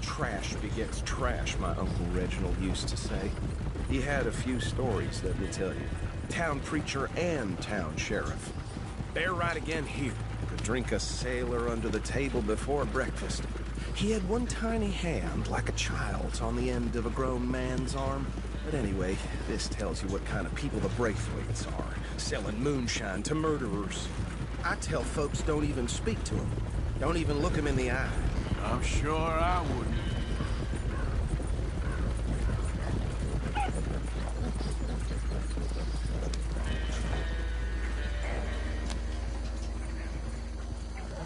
Trash begets trash, my Uncle Reginald used to say. He had a few stories, let me tell you. town preacher and town sheriff. They're right again here. Could drink a sailor under the table before breakfast. He had one tiny hand, like a child's, on the end of a grown man's arm. But anyway, this tells you what kind of people the Braithwaites are, selling moonshine to murderers. I tell folks don't even speak to them. Don't even look them in the eye. I'm sure I wouldn't.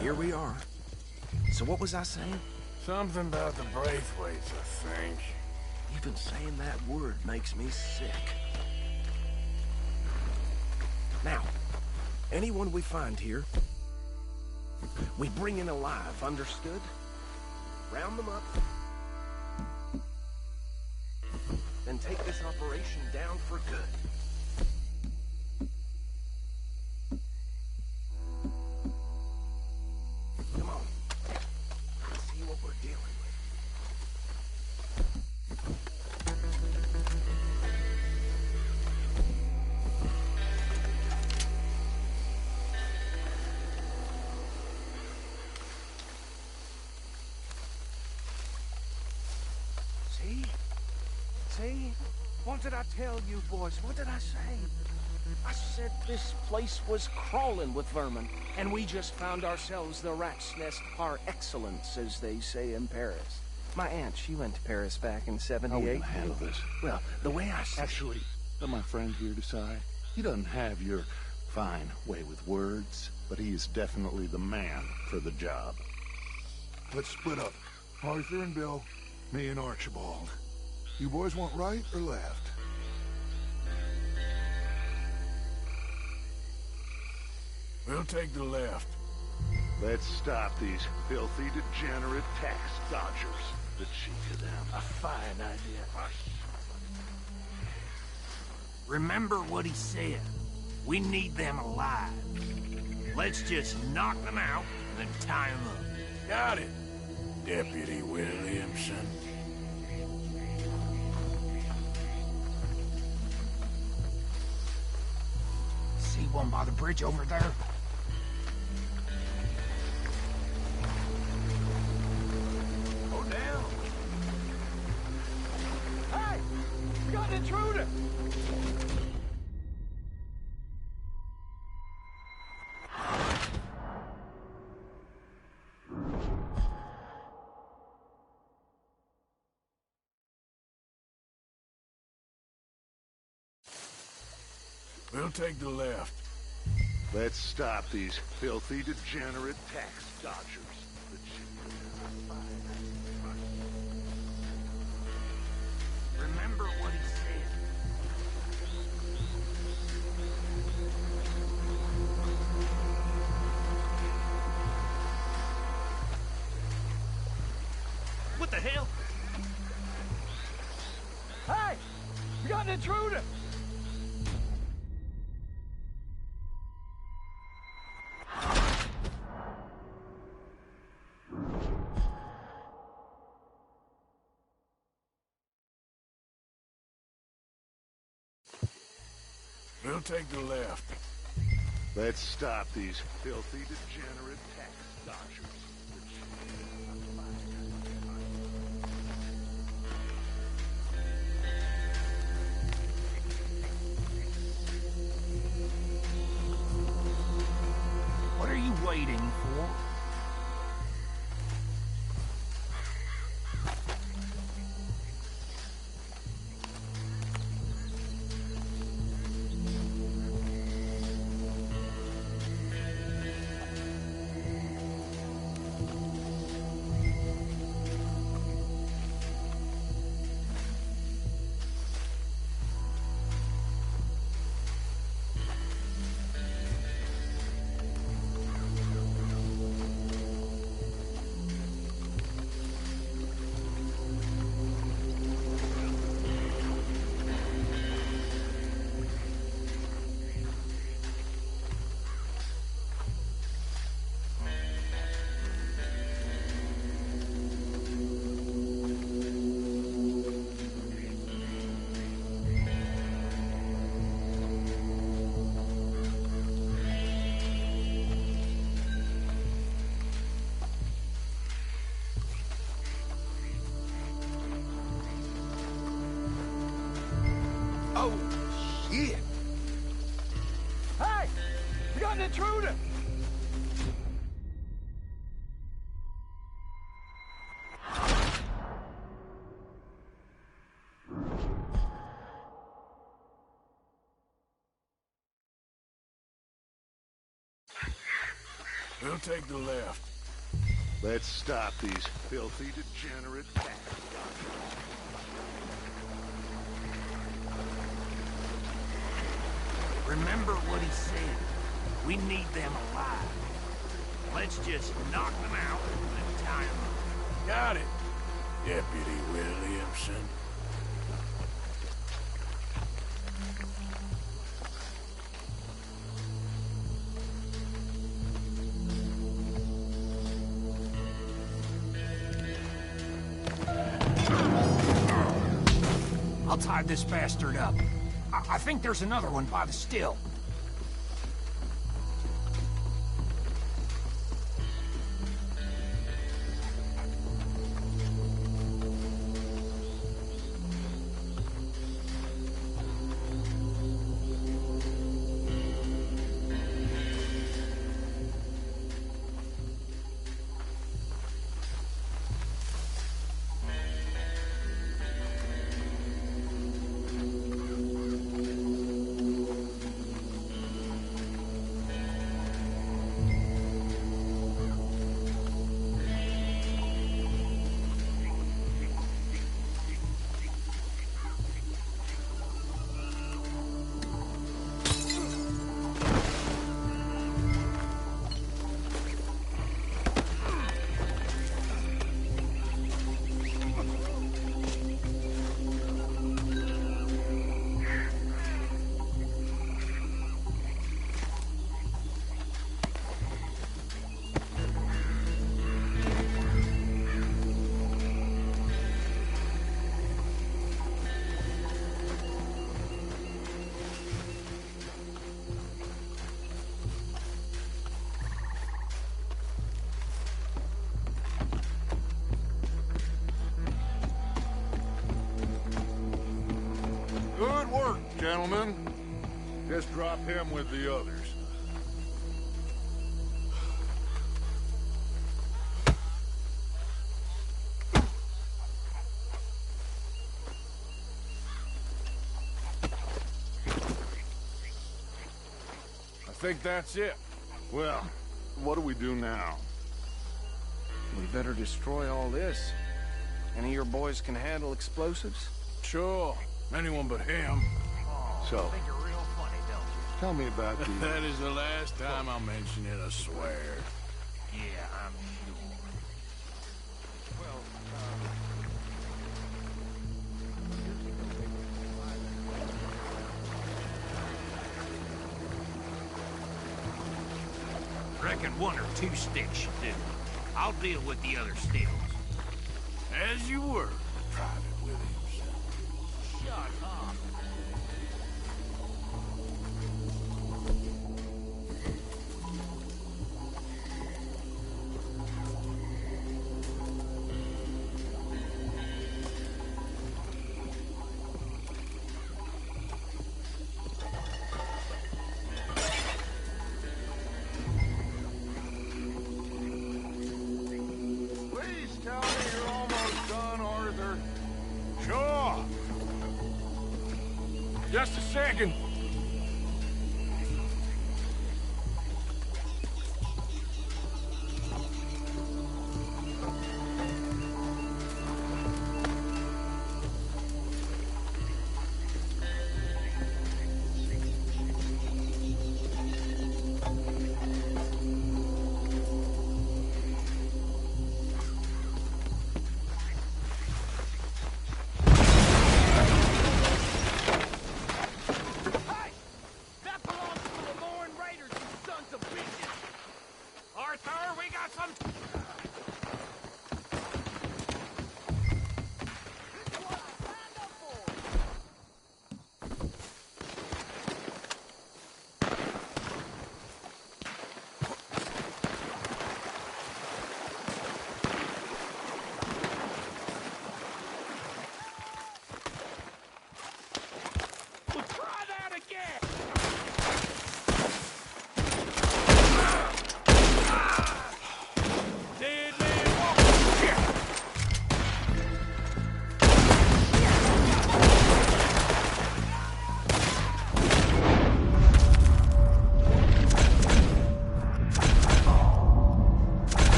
Here we are. So what was I saying? Something about the Braithwaites, I think. Even saying that word makes me sick. Now, anyone we find here, we bring in alive, understood? Round them up. Then take this operation down for good. Come on. Let's see what we're dealing with. See? What did I tell you, boys? What did I say? I said this place was crawling with vermin, and we just found ourselves the rat's nest par excellence, as they say in Paris. My aunt, she went to Paris back in '78. How are we gonna handle this? Well, the way I see... Actually, let my friend here decide. He doesn't have your fine way with words, but he is definitely the man for the job. Let's split up. Arthur and Bill, me and Archibald. You boys want right or left? We'll take the left. Let's stop these filthy, degenerate tax dodgers. The cheek of them. A fine idea. Remember what he said. We need them alive. Let's just knock them out and then tie them up. Got it, Deputy Williamson. See one by the bridge over there? Go down. Hey! We got an intruder! We'll take the left. Let's stop these filthy, degenerate tax dodgers. The cheek of them. Remember what he said. What the hell? Hey! We got an intruder! We'll take the left. Let's stop these filthy, degenerate tax dodgers. What are you waiting for? intruder! We'll take the left. Let's stop these filthy, degenerate bastards. Remember what he said. We need them alive. Let's just knock them out and tie them up. Got it, Deputy Williamson. I'll tie this bastard up. I think there's another one by the still. Good work, gentlemen. Just drop him with the others. I think that's it. Well, what do we do now? We better destroy all this. Any of your boys can handle explosives? Sure. Anyone but him. So, I think you're real funny, don't you? tell me about the... That is the last time I'll mention it, I swear. Yeah, I'm sure. Well, reckon one or two sticks should do. I'll deal with the other stills. As you were, Private Williamson. Shut up. Please tell me you're almost done, Arthur. Sure. Just a second.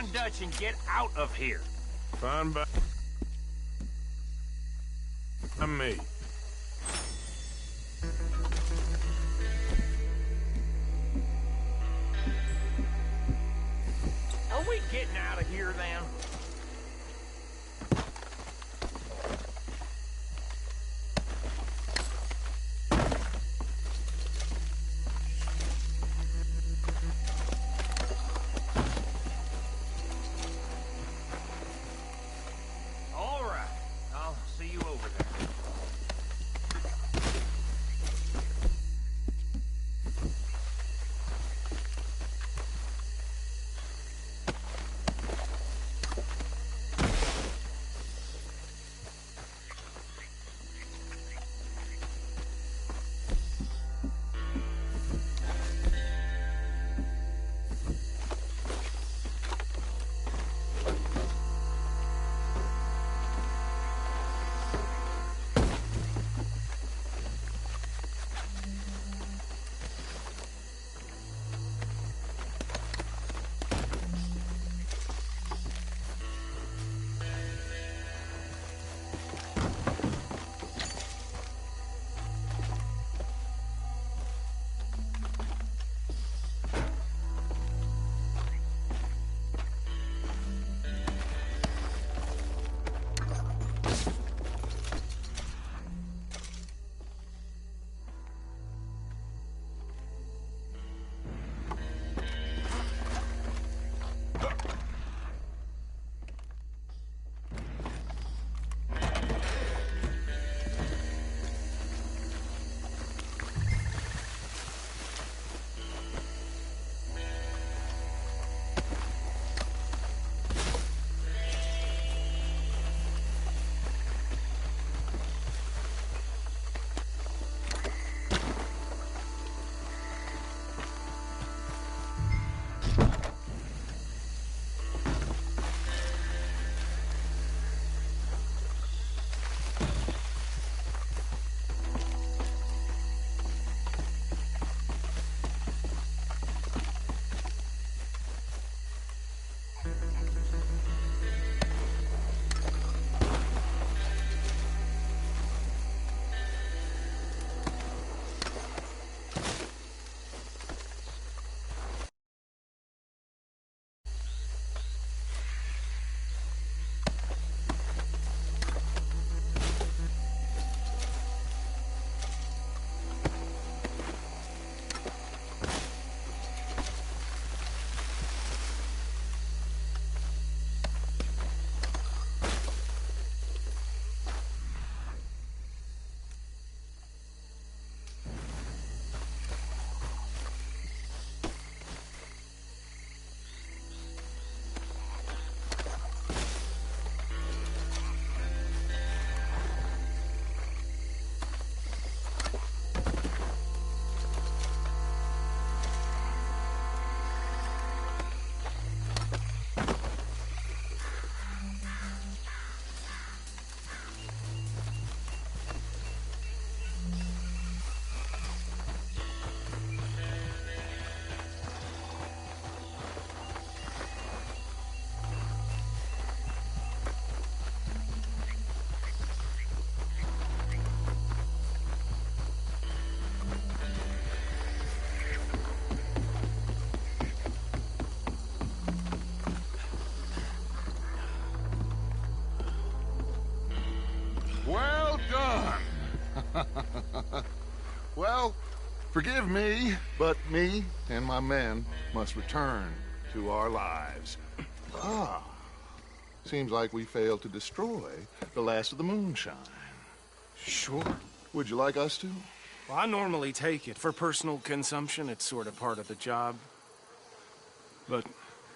find Dutch and get out of here. Fine by me. Are we getting out of here then? All right. I'll see you over there. Well done. Well, forgive me, but me and my men must return to our lives. Ah, seems like we failed to destroy the last of the moonshine. Sure. Would you like us to? Well, I normally take it. For personal consumption, it's sort of part of the job. But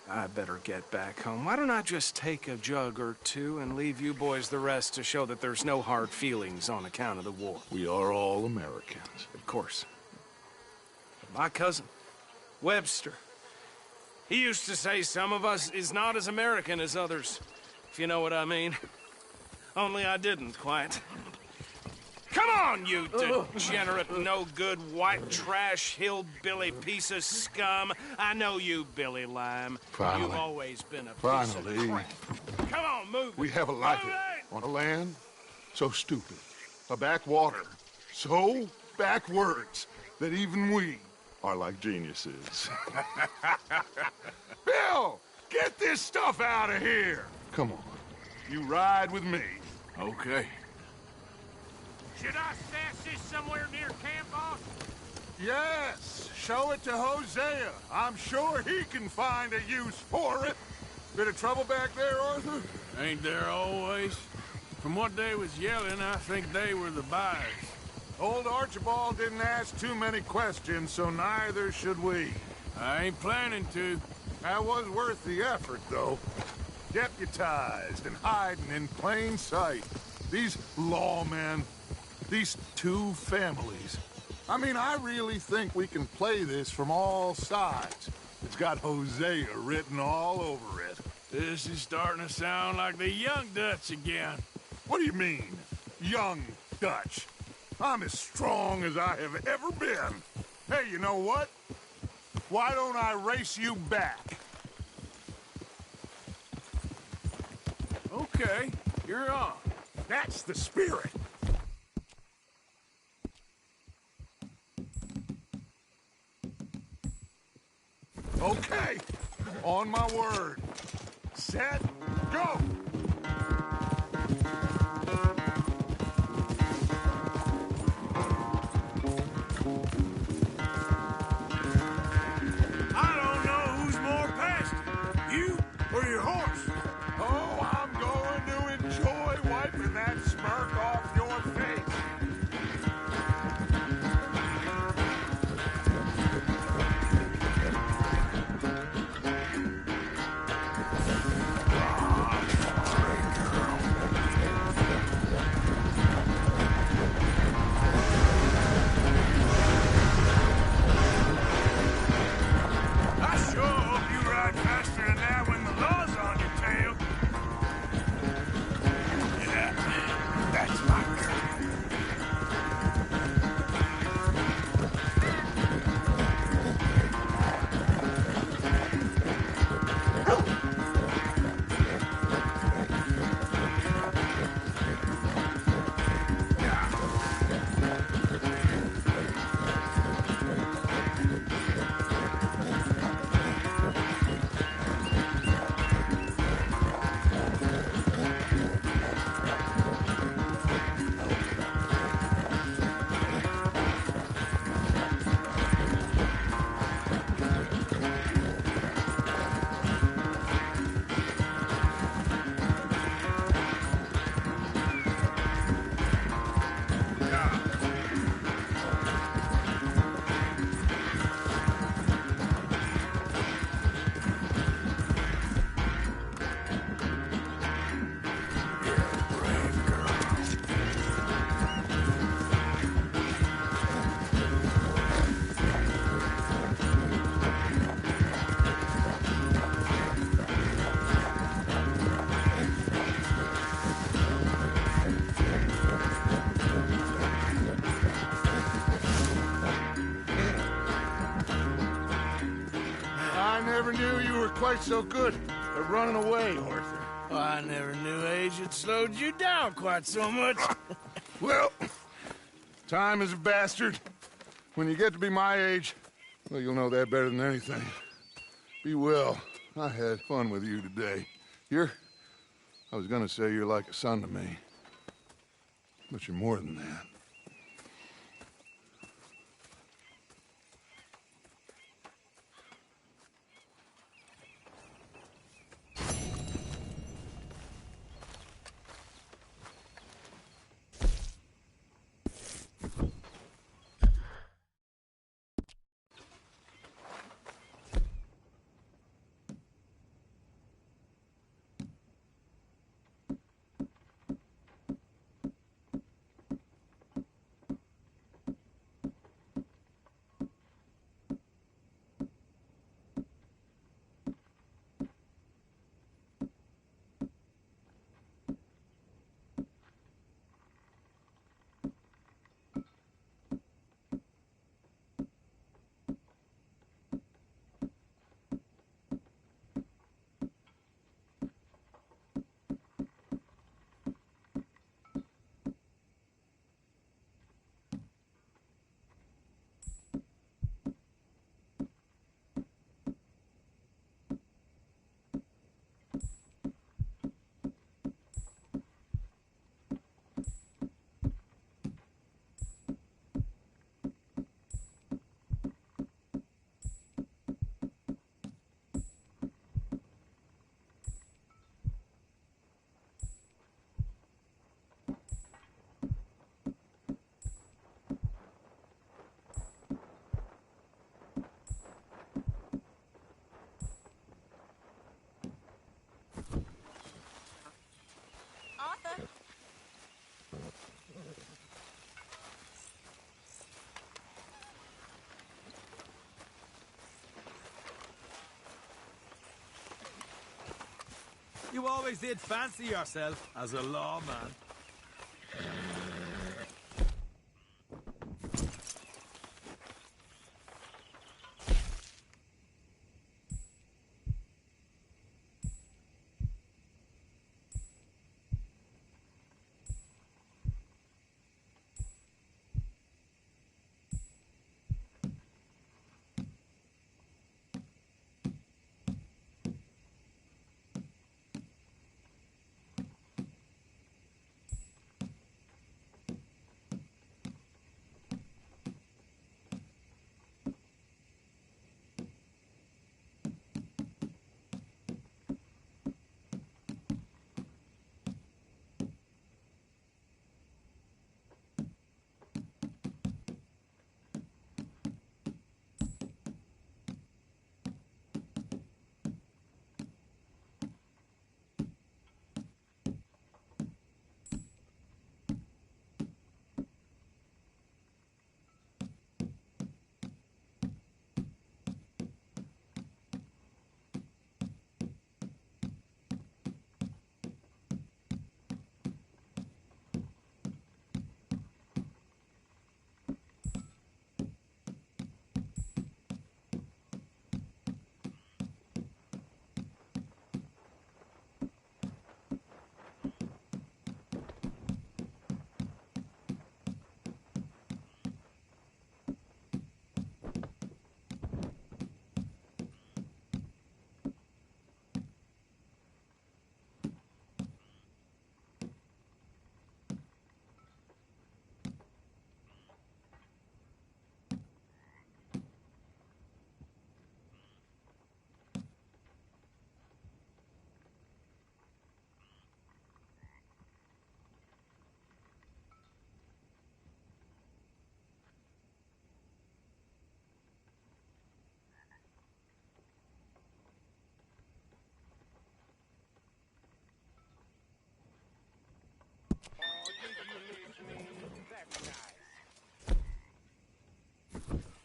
I better get back home. Why don't I just take a jug or two and leave you boys the rest to show that there's no hard feelings on account of the war? We are all Americans. Of course. But my cousin, Webster, he used to say some of us is not as American as others, if you know what I mean. Only I didn't quite. Come on, you degenerate, no-good, white trash, hillbilly piece of scum. I know you, Billy Lime. Finally. You've always been a piece Finally. of crap. Come on, move it. We have a life Move on a land so stupid, a backwater so backwards that even we are like geniuses. Bill, get this stuff out of here. Come on, you ride with me. Okay. Should I stash this somewhere near camp, boss? Yes, show it to Hosea. I'm sure he can find a use for it. Bit of trouble back there, Arthur? Ain't there always? From what they was yelling, I think they were the buyers. Old Archibald didn't ask too many questions, so neither should we. I ain't planning to. That was worth the effort, though. Deputized and hiding in plain sight. These lawmen, these two families. I mean, I really think we can play this from all sides. It's got Hosea written all over it. This is starting to sound like the Young Dutch again. What do you mean, Young Dutch? I'm as strong as I have ever been. Hey, you know what? Why don't I race you back? Okay, you're on. That's the spirit. Okay, on my word. Set, go! I don't know who's more past you or your horse. Oh, I'm going to enjoy wiping that smirk off your face. I sure hope you ride faster than that when the law's on your tail. Yeah, that's my girl. I never knew you were quite so good at running away, Arthur. Well, I never knew age had slowed you down quite so much. Well, time is a bastard. When you get to be my age, well, you'll know that better than anything. Be well. I had fun with you today. I was gonna say you're like a son to me. But you're more than that. You always did fancy yourself as a lawman.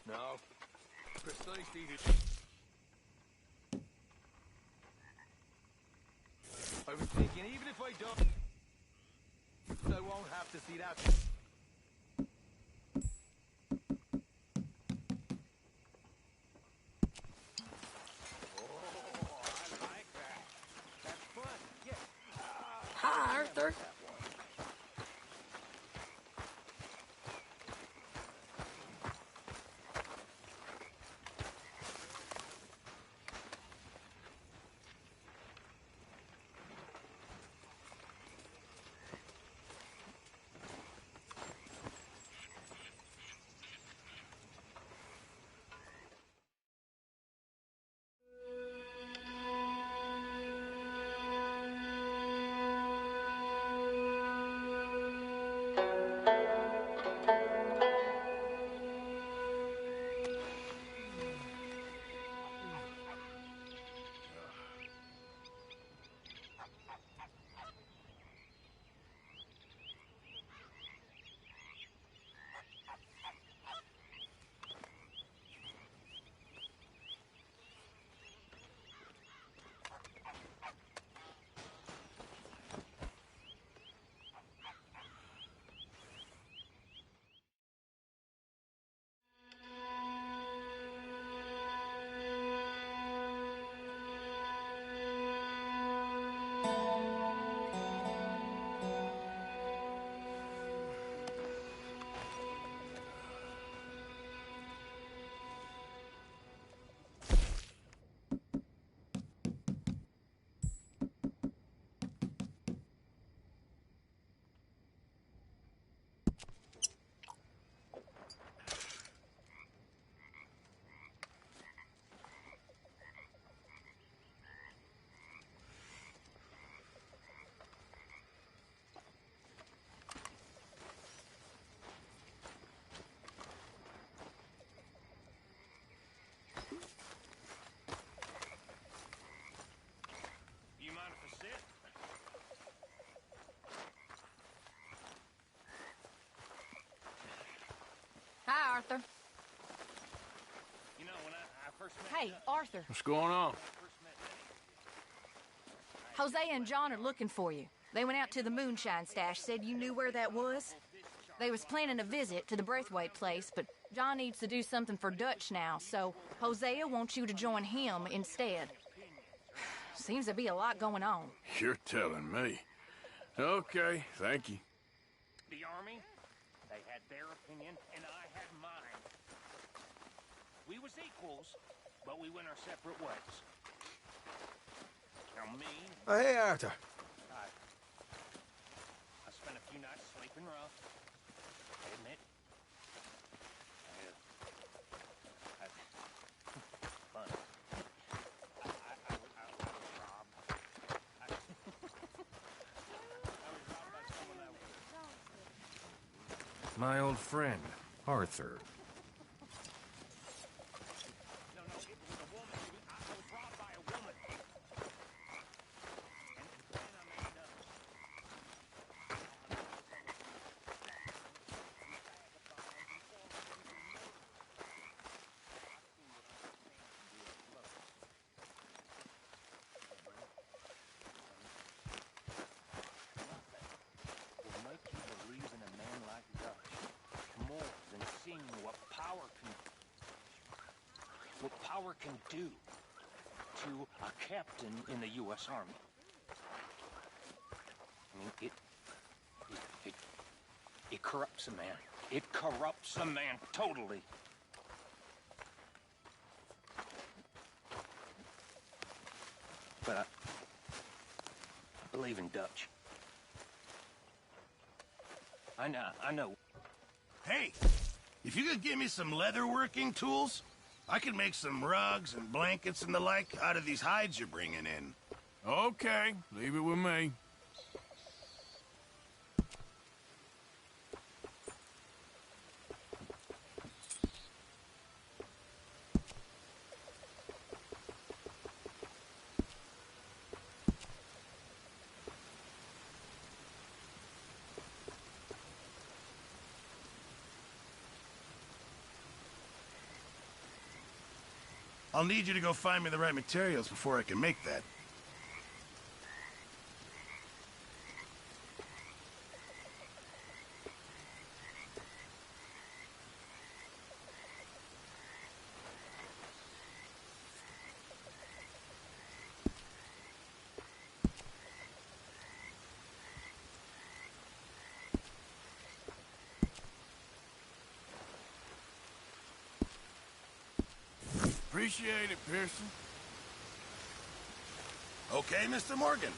No. Precisely. I was thinking, even if I don't, I won't have to see that. Hi, Arthur. Hi, Arthur. You know, when I first met Hey, Arthur. What's going on? Jose and John are looking for you. They went out to the moonshine stash, said you knew where that was. They was planning a visit to the Braithwaite place, but John needs to do something for Dutch now, so Hosea wants you to join him instead. Seems to be a lot going on. You're telling me. Okay, thank you. The Army, they had their opinion, and I had mine. We was equals, but we went our separate ways. Now me... Oh, hey, Arthur. I spent a few nights sleeping rough. I admit. Funny. I was robbed. I was robbed by someone I was... My old friend, Arthur. What power can do to a captain in the U.S. Army. I mean, it corrupts a man. It corrupts a man totally. But I believe in Dutch. I know. Hey, if you could give me some leatherworking tools, I could make some rugs and blankets and the like out of these hides you're bringing in. Okay, leave it with me. I'll need you to go find me the right materials before I can make that. Appreciate it, Pearson. Okay, Mr. Morgan.